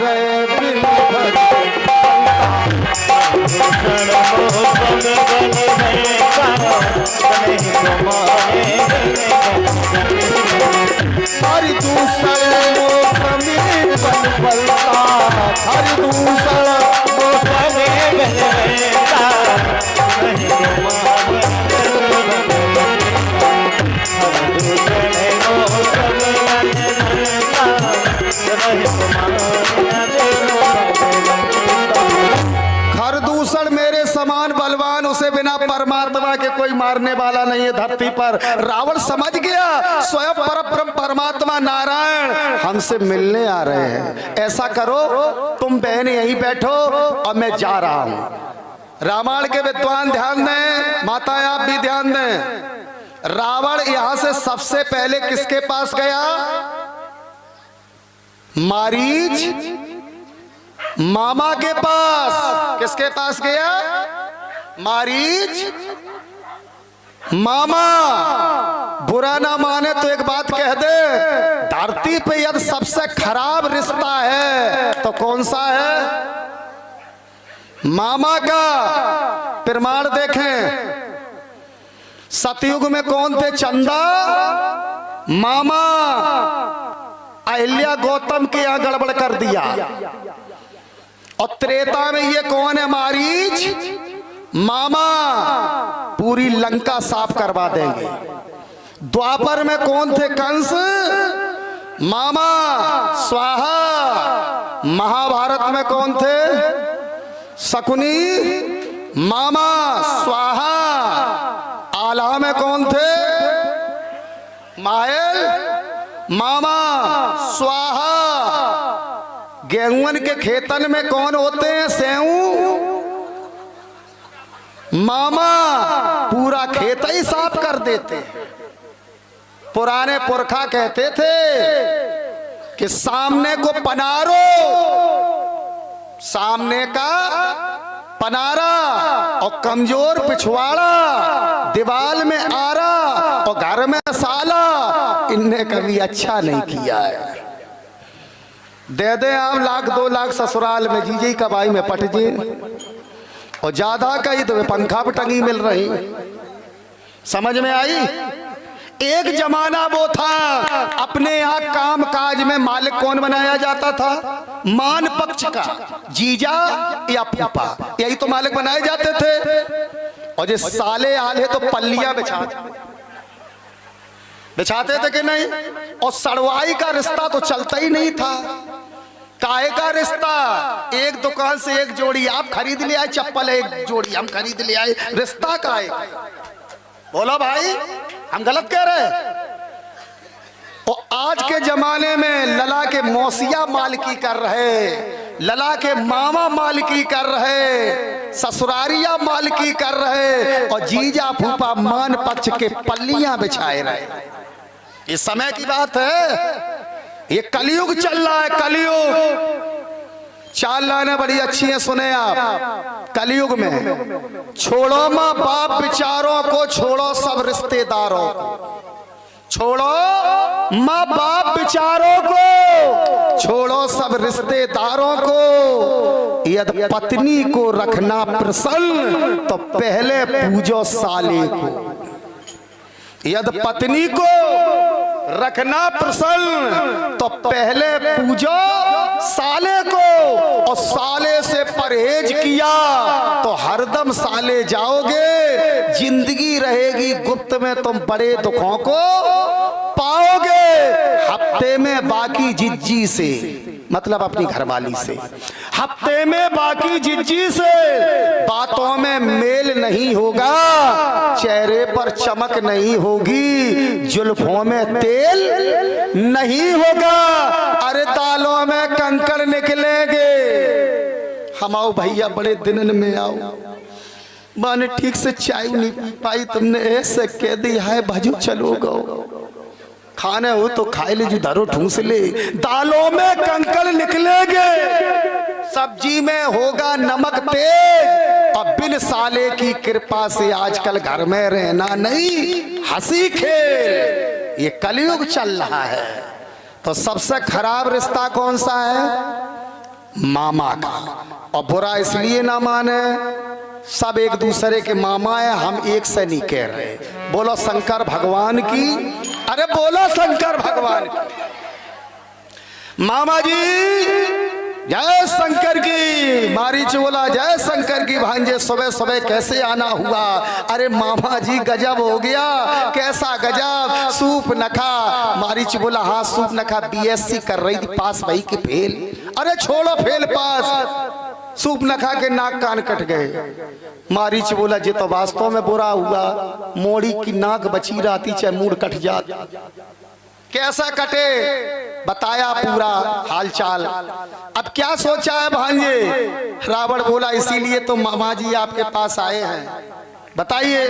खरदूसड़ मेरे समान बलवान, उसे बिना परमात्मा के कोई मारने वाला नहीं है धरती पर। रावण समझ गया स्वयं परब्रह्म परमात्मा नारायण हमसे मिलने आ रहे हैं। ऐसा करो तुम बहन यहीं बैठो और मैं जा रहा हूं। रामायण के विद्वान ध्यान दें, माता आप भी ध्यान दें। रावण यहां से सबसे पहले किसके पास गया? मारीच मामा के पास। किसके पास गया? मारीच मामा। बुरा ना माने तो एक बात कह दे, धरती पे यदि सबसे खराब रिश्ता है तो कौन सा है? मामा का। प्रमाण देखें, सतयुग में कौन थे? चंदा मामा। अहिल्या गौतम के यहां गड़बड़ कर दिया। और त्रेता में ये कौन है? मारीच मामा। पूरी लंका साफ करवा देंगे। द्वापर में कौन थे? कंस मामा स्वाहा। महाभारत में कौन थे? शकुनी मामा स्वाहा। आला में कौन थे? मायल मामा स्वाहा। गेहूं के खेतन में कौन होते हैं? सेऊ मामा। पूरा खेत ही साफ कर देते। पुराने पुरखा कहते थे कि सामने को पनारो, सामने का पनारा और कमजोर पिछवाड़ा, दीवाल में आरा और घर में साला, इनने कभी अच्छा नहीं किया है। दे दे आप 1 लाख 2 लाख ससुराल में, जीजे कबाई में पट जी, और ज्यादा कही तो पंखा पर टंगी मिल रही। समझ में आई? एक जमाना वो था अपने यहाँ काम काज में मालिक कौन बनाया जाता था? मान पक्ष का जीजा या फूफा, यही तो मालिक बनाए जाते थे। और जो साले आले तो पल्लियां बिछाते थे कि नहीं? और सड़वाई का रिश्ता तो चलता ही नहीं था। काहे का रिश्ता? एक दुकान से एक जोड़ी आप खरीद ले आए चप्पल, एक जोड़ी हम खरीद ले आए, रिश्ता काहे? बोलो भाई, हम गलत कह रहे हैं? और आज के जमाने में लला के मौसिया मालिकी कर रहे, लला के मामा मालिकी कर रहे, ससुरारिया मालिकी कर रहे, और जीजा फूफा मान पक्ष के पल्लियां बिछाए रहे। ये समय की बात है, ये कलयुग चल रहा है। कलयुग चाल लाने बड़ी अच्छी है, सुने आप। कलयुग में छोड़ो माँ बाप विचारों को, छोड़ो सब रिश्तेदारों को, छोड़ो माँ बाप विचारों को, छोड़ो सब रिश्तेदारों को। यदि पत्नी को रखना प्रसन्न तो पहले पूजो साले को। यदि पत्नी को रखना प्रसन्न तो पहले पूजो साले को, और साले से परहेज किया तो हरदम आश्रम साले जाओगे, जिंदगी रहेगी गुप्त में, तुम बड़े दुखों को पाओगे। हफ्ते में बाकी जिज्जी से, मतलब अपनी घरवाली से, हफ्ते में बाकी जिज्जी से बातों में मेल नहीं होगा, चेहरे पर चमक नहीं होगी, जुल्फों में तेल नहीं होगा, अरे दालों में कंकड़ निकलेंगे। हम आओ भैया, बड़े दिन में आओ, मैंने ठीक से चाय नहीं पी पाई, तुमने ऐसे कह दिया है भाजू चलो गो, खाने हो तो खाए ले, जो धरो ठूस ले, दालों में कंकड़ निकलेंगे, सब्जी में होगा नमक तेज, और बिन साले की कृपा से आजकल घर में रहना नहीं, हंसी खेल, ये कलयुग चल रहा है। तो सबसे खराब रिश्ता कौन सा है? मामा का। और बुरा इसलिए ना माने, सब एक दूसरे के मामा है, हम एक से नहीं कह रहे। बोलो शंकर भगवान की, अरे बोलो शंकर भगवान की। मामा जी जय शंकर की, मारीच बोला जय शंकर की। भांजे सुबह सुबह कैसे आना हुआ? अरे मामा जी गजब हो गया। कैसा गजब? सूप नखा। मारीच बोला हाँ सूप नखा बीएससी कर रही थी, पास भाई के फेल। अरे छोड़ो फेल पास, सूप नखा के नाक कान कट गए। मारीच बोला जे तो वास्तव में बुरा हुआ, मोड़ी की नाक बची रहती चाहे मूड कट जाता। कैसा कटे? बताया पूरा हालचाल। अब क्या सोचा है भांजे? रावण बोला इसीलिए तो मामा जी आपके पास आए हैं, बताइए।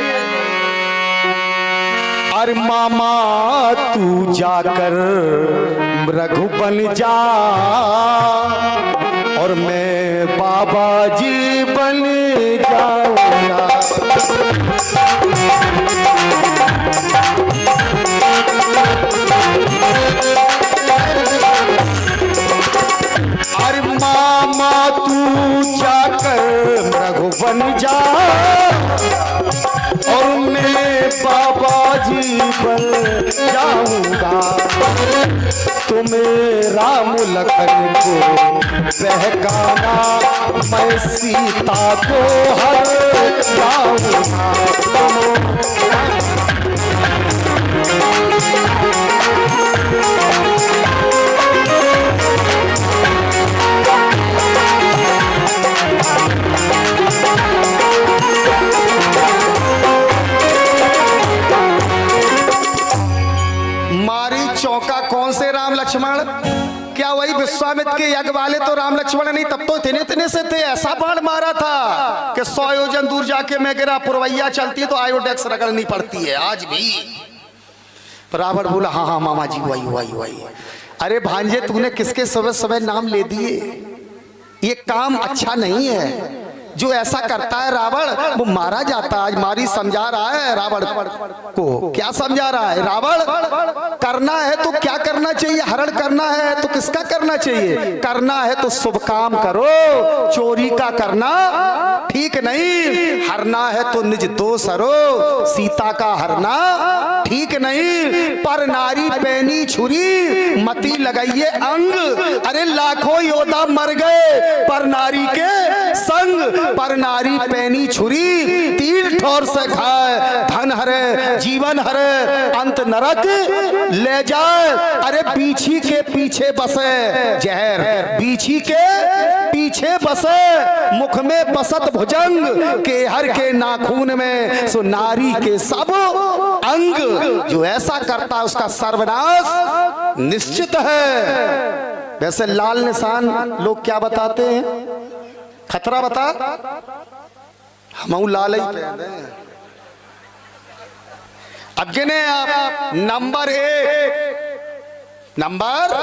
अरे मामा तू जाकर रघु बन जा, और मैं बाबा जी बन जाऊंगा। अरे मामा तू जाकर रघु बन जा, और मैं बाबा जी बन जाऊंगा। तुम्हें राम लखन को बहकाना, मैं सीता को हर जाऊंगा। मारी चौका कौन से राम लक्ष्मण? क्या वही विश्वामित्र के यज्ञ वाले तो राम लक्ष्मण नहीं, तब तो इतने से थे। ऐसा बाण मारा था कि 100 योजन दूर जाके मैं गिरा। पुरवैया चलती तो आयोडेक्स रगड़नी पड़ती है आज भी। रावण बोला हाँ हाँ मामा जी वही वही वही। अरे भांजे तूने किसके समय समय नाम ले दिए? ये काम अच्छा नहीं है। जो ऐसा करता है रावण वो मारा जाता है। आज मारी समझा रहा है रावण को। क्या समझा रहा है रावण? करना है तो क्या करना चाहिए? हरण करना है तो किसका करना चाहिए? करना है तो शुभ काम करो, चोरी का करना ठीक नहीं। हरना है तो निज दोष हरो, सीता का हरना ठीक नहीं। पर नारी पैनी छुरी, मती लगाइए अंग। अरे लाखों योद्धा मर गए पर नारी के संग। पर नारी पैनी छुरी, तीर ठोर से खाए। धन हरे जीवन हरे, अंत नरक ले जाए। अरे बीछी के पीछे बसे जहर, बीछी के पीछे बसे। मुख में बसत भुजंग, के हर के नाखून में सो नारी के सब अंग। जो ऐसा करता है उसका सर्वनाश निश्चित है। वैसे लाल निशान लोग क्या बताते हैं? खतरा बता, हम लाल ही पहने। अब गिने आप। नंबर 1, नंबर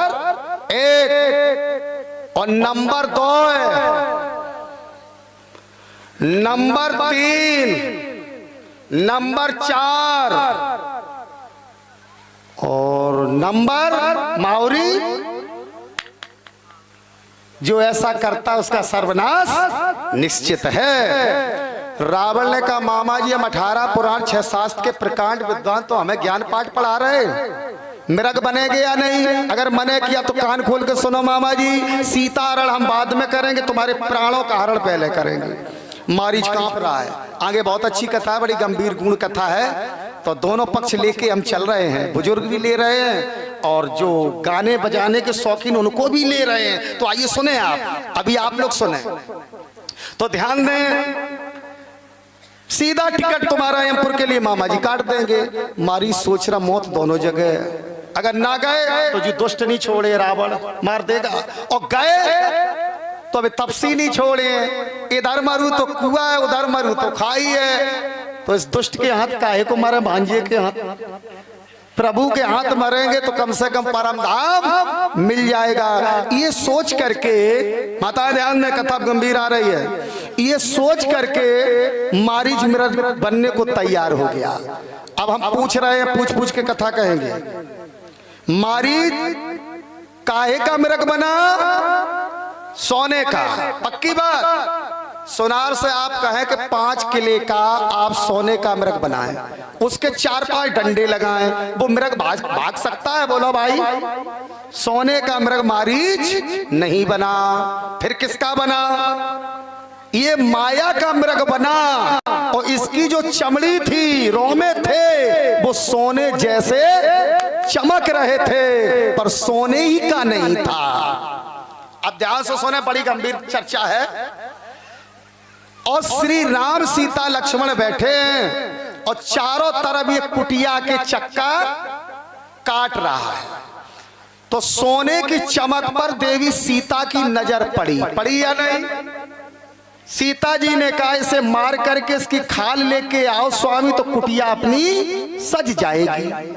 1 और नंबर 2, नंबर 3, नंबर 4 और नंबर माउरी। जो ऐसा करता उसका सर्वनाश निश्चित है। रावण ने कहा मामा जी हम 18 पुराण 6 शास्त्र के प्रकांड विद्वान तो हमें ज्ञान पाठ पढ़ा रहे, मृग बनेगे या नहीं? अगर मने किया तो कान खोल के सुनो मामा जी, सीता हरण हम बाद में करेंगे, तुम्हारे प्राणों का हरण पहले करेंगे। मारीच कांप रहा है। आगे बहुत अच्छी कथा है, बड़ी गंभीर गुण कथा है। तो दोनों पक्ष लेके हम चल रहे हैं, बुजुर्ग भी ले रहे हैं और जो गाने बजाने के शौकीन उनको भी ले रहे हैं। तो आइए सुने आप, अभी आप लोग सुने तो ध्यान दें। सीधा टिकट तुम्हारा यमपुर के लिए मामा जी काट देंगे। मारी सोच रहा मौत दोनों जगह, अगर ना गए तो जो दुष्ट नहीं छोड़े रावण मार देगा, और गए तो अभी तपसी नहीं छोड़े। इधर मरू तो कुआ है, उधर मरू तो खाई है। तो इस दुष्ट के हाथ काहे को मारे, भांजे के हाथ, प्रभु के हाथ मरेंगे तो कम से कम परम धाम मिल जाएगा। ये सोच करके माता ध्यान में कथा गंभीर आ रही है, ये सोच करके मारीच मृग बनने को तैयार हो गया। अब हम पूछ रहे हैं, पूछ पूछ के कथा कहेंगे। मारीच काहे का मृग बना? सोने का। पक्की बात, सोनार से आप कहें कि 5 किले का आप सोने का मृग बनाएं, उसके 4-5 डंडे लगाएं, वो मृग भाग सकता है? बोलो भाई। सोने का मृग मारीच नहीं बना, फिर किसका बना? ये माया का मृग बना। और इसकी जो चमड़ी थी, रोमे थे, वो सोने जैसे चमक रहे थे, पर सोने ही का नहीं था। अब ध्यान से सुने, बड़ी गंभीर चर्चा है। और श्री राम सीता लक्ष्मण बैठे हैं और चारों तरफ ये कुटिया के चक्का काट रहा है। तो सोने की चमक पर देवी सीता की नजर पड़ी या नहीं? सीता जी ने कहा इसे मार करके इसकी खाल लेके आओ स्वामी, तो कुटिया अपनी सज जाएगी।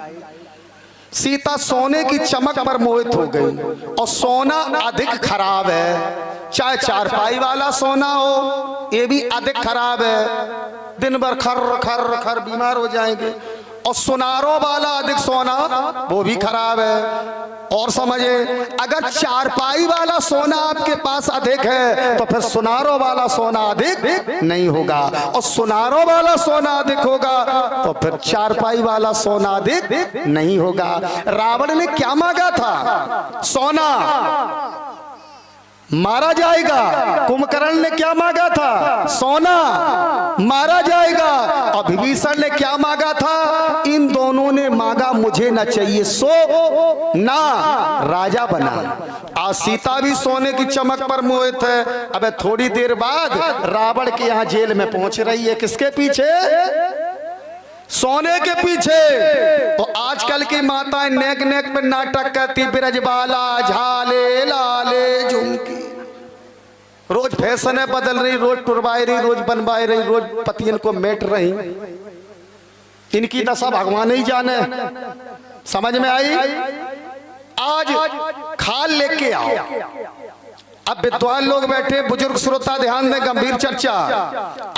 सीता सोने की चमक पर मोहित हो गई। और सोना अधिक खराब है, चाहे चारपाई वाला सोना हो, ये भी अधिक खराब है। दिन भर खर खर खर बीमार हो जाएंगे। और सुनारों वाला अधिक सोना, वो भी खराब है। और समझे, अगर चारपाई वाला सोना आपके पास अधिक है तो फिर सुनारों वाला सोना अधिक नहीं होगा, और सुनारों वाला सोना अधिक होगा तो फिर चारपाई वाला सोना अधिक नहीं होगा। रावण ने क्या मांगा था? सोना, मारा जाएगा। कुंभकर्ण ने क्या मांगा था? सोना, मारा जाएगा। और विभीषण ने क्या मांगा था? इन दोनों ने मांगा मुझे न चाहिए सो ना राजा बना। आज सीता भी सोने की चमक पर मोहित है। अबे थोड़ी देर बाद रावण के यहाँ जेल में पहुंच रही है। किसके पीछे? सोने के पीछे। तो आजकल की माताएं नेक नेक पे नाटक करती, ब्रजबाला झाले लाले झुमकी, रोज फैशने बदल रही, रोज टुरवाई रही, रोज बनवाई रही, रोज पतियन को मेट रही। इनकी दशा भगवान ही जाने। समझ में आई? आज खाल लेके आओ। अब विद्वान लोग बैठे, बुजुर्ग श्रोता ध्यान दें, गंभीर चर्चा।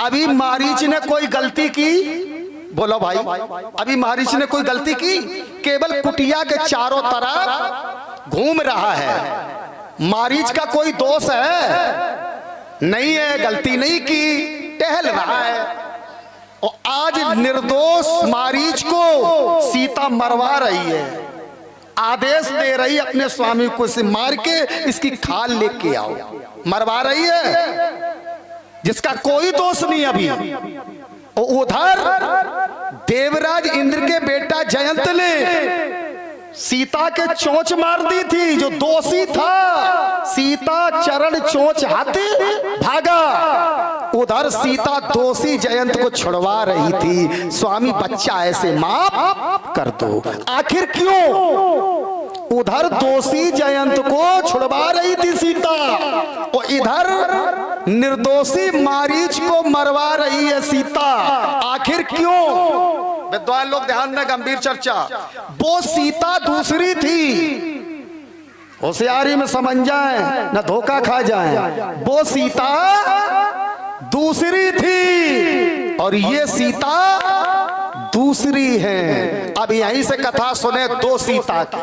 अभी मारीच ने कोई गलती की? बोलो भाई, अभी मारीच ने कोई गलती की? केवल कुटिया के चारों तरफ घूम रहा है। मारीच का कोई दोष है? नहीं है, गलती नहीं की, टहल रहा है। और आज निर्दोष मारीच को सीता मरवा रही है, आदेश दे रही अपने स्वामी को से मार के इसकी खाल लेके आओ। मरवा रही है जिसका कोई दोष नहीं। अभी उधर देवराज इंद्र के बेटा जयंत ने सीता के चोंच मार दी थी, जो दोषी था। सीता चरण चोंच हाथी भागा। उधर सीता दोषी जयंत को छुड़वा रही थी। स्वामी बच्चा ऐसे माफ कर दो। आखिर क्यों? उधर दोषी जयंत को छुड़वा रही थी सीता, और इधर निर्दोषी मारीच को मरवा रही है सीता। आखिर क्यों? विद्वान लोग ध्यान दें, गंभीर चर्चा। वो सीता दूसरी थी, होशियारी में समझ जाएं, न धोखा खा जाएं। वो सीता दूसरी थी और ये सीता दूसरी है। अब यहीं से कथा सुने दो सीता की।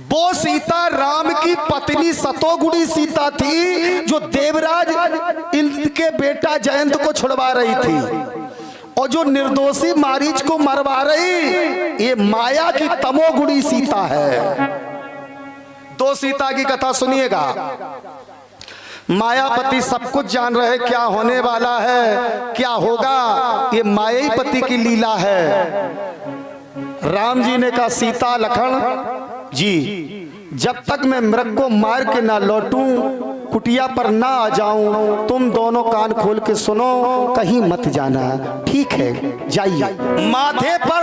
वो सीता राम की पत्नी सतोगुणी सीता थी, जो देवराज इंद्र के बेटा जयंत को छुड़वा रही थी। और जो निर्दोषी मारीच को मरवा रही, ये माया की तमोगुणी सीता है। दो सीता की कथा सुनिएगा। मायापति सब कुछ जान रहे, क्या होने वाला है, क्या होगा, ये मायापति की लीला है। राम जी ने कहा, सीता लखन जी, जब तक मैं मृग को मार के ना लौटूं, कुटिया पर ना आ जाऊं, तुम दोनों कान खोल के सुनो, कहीं मत जाना। ठीक है, जाइए। माथे पर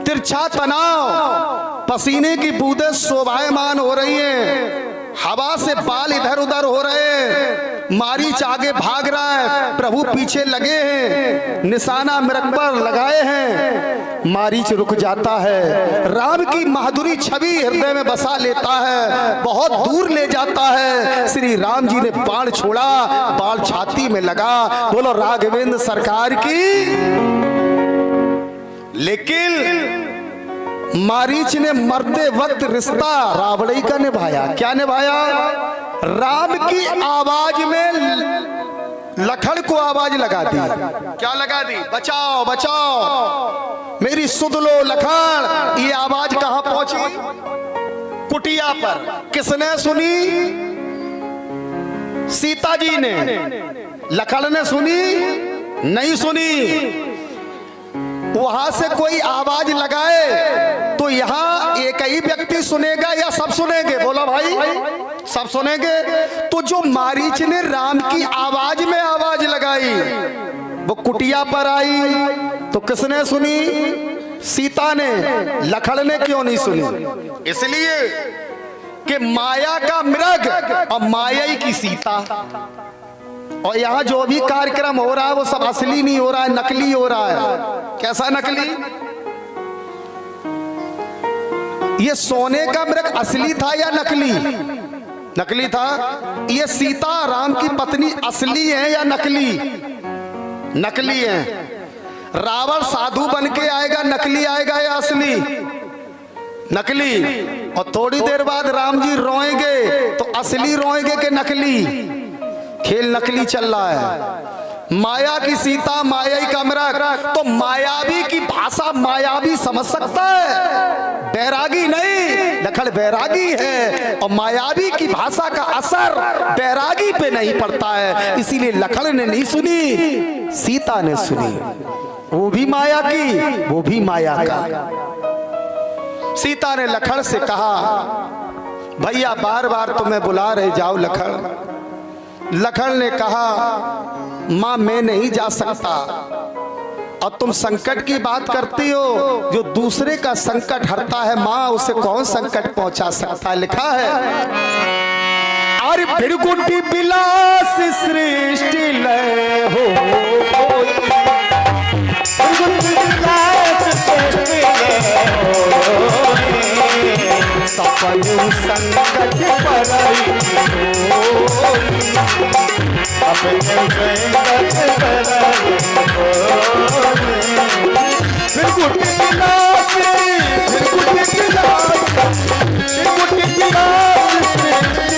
तिरछा तनाव, पसीने की बूंदें शोभायमान हो रही हैं, हवा से बाल इधर उधर हो रहे हैं, मारीच आगे भाग रहा है, प्रभु पीछे लगे हैं, निशाना मृग पर लगाए हैं। मारीच रुक जाता है, राम की माधुरी छवि हृदय में बसा लेता है, बहुत दूर ले जाता है। श्री राम जी ने बाण छोड़ा, बाण छाती में लगा। बोलो राघवेंद्र सरकार की। लेकिन मारीच ने मरते वक्त रिश्ता रावड़ी का निभाया। क्या निभाया? राम की आवाज में लखन को आवाज लगा दी। क्या लगा दी? बचाओ बचाओ, मेरी सुध लो लखन। ये आवाज कहां पहुंची? कुटिया पर। किसने सुनी? सीता जी ने। लखन ने सुनी? नहीं सुनी। वहां से कोई आवाज लगाए तो यहाँ एक ही व्यक्ति सुनेगा या सब सुनेंगे? बोलो भाई, सब सुनेंगे। तो जो मारीच ने राम की आवाज में आवाज लगाई, वो कुटिया पर आई तो किसने सुनी? सीता ने। लखन ने क्यों नहीं सुनी? इसलिए कि माया का मृग और माया की सीता। और यहाँ जो भी कार्यक्रम हो रहा है वो सब असली नहीं हो रहा है, नकली हो रहा है। कैसा नकली? ये सोने का मृग असली था या नकली? नकली था। ये सीता राम की पत्नी असली है या नकली? नकली है। रावण साधु बन के आएगा, नकली आएगा या असली? नकली। और थोड़ी देर बाद राम जी रोएंगे तो असली रोएंगे कि नकली? खेल नकली चल रहा है। माया की सीता, माया का मृग। तो मायावी की भाषा मायावी समझ सकता है, बैरागी नहीं। लखन बैरागी है और मायावी की भाषा का असर बैरागी पे नहीं पड़ता है। इसीलिए लखन ने नहीं सुनी, सीता ने सुनी। वो भी माया की, वो भी माया का। सीता ने लखन से कहा, भैया बार बार तुम्हें बुला रहे, जाओ लखन। लखन ने कहा, मां मैं नहीं जा सकता। और तुम संकट की बात करती हो, जो दूसरे का संकट हरता है मां, उसे कौन संकट पहुंचा सकता है? लिखा है, अरे बिरगुटी बिलास सृष्टि लय हो, सपन संकट पराई अपने संकट पराई। बिरगुटी बिलास, बिरगुटी बिलास, बिरगुटी बिलास सृष्टि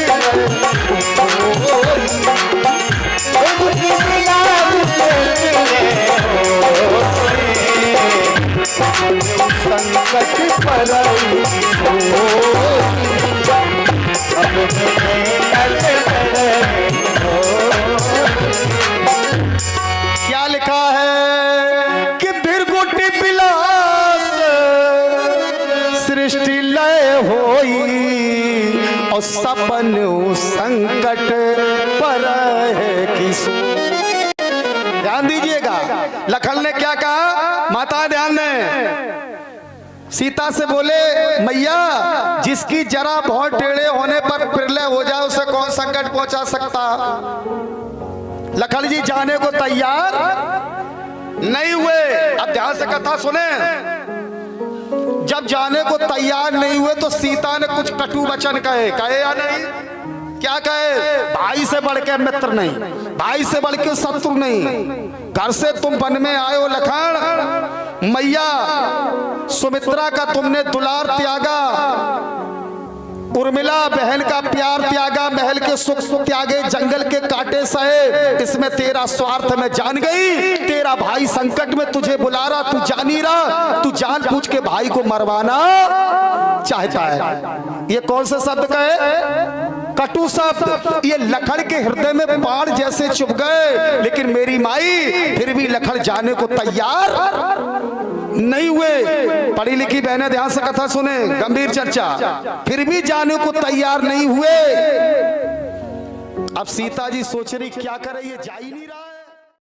बिरगुटी बिलास संकट पराई। क्या लिखा है कि बिरगुटी बिलास सृष्टि लय होई और सपन संकट पर है किसो। ध्यान दीजिएगा, लखन ने क्या कहा? माता ध्यान दें। सीता से बोले, मैया जिसकी जरा बहुत टेढ़े होने पर प्रलय हो जाए उसे कौन संकट पहुंचा सकता? लखन जी जाने को तैयार नहीं हुए। अब ध्यान से कथा सुने। जब जाने को तैयार नहीं हुए तो सीता ने कुछ कटु वचन कहे। कहे या नहीं? क्या कहे? भाई से बढ़ के मित्र नहीं, भाई से बढ़ के शत्रु नहीं। घर से तुम वन में आए हो लखन, मैया सुमित्रा का तुमने दुलार त्यागा, उर्मिला बहन का प्यार त्यागा, महल के सुख त्यागे, जंगल के कांटे सहे। इसमें तेरा स्वार्थ मैं जान गई। तेरा भाई संकट में तुझे बुला रहा, तू जान ही रहा, तू जान पूछ के भाई को मरवाना चाहता है। ये कौन से शब्द कहे? कटु शब्द ये लखन के हृदय में बाण जैसे चुभ गए, लेकिन मेरी माई फिर भी लखन जाने को तैयार नहीं हुए। पढ़ी लिखी बहनें ध्यान से कथा सुने, गंभीर चर्चा। फिर भी जाने को तैयार नहीं हुए। अब सीता जी सोच रही क्या करे, ये जा ही नहीं रहा है।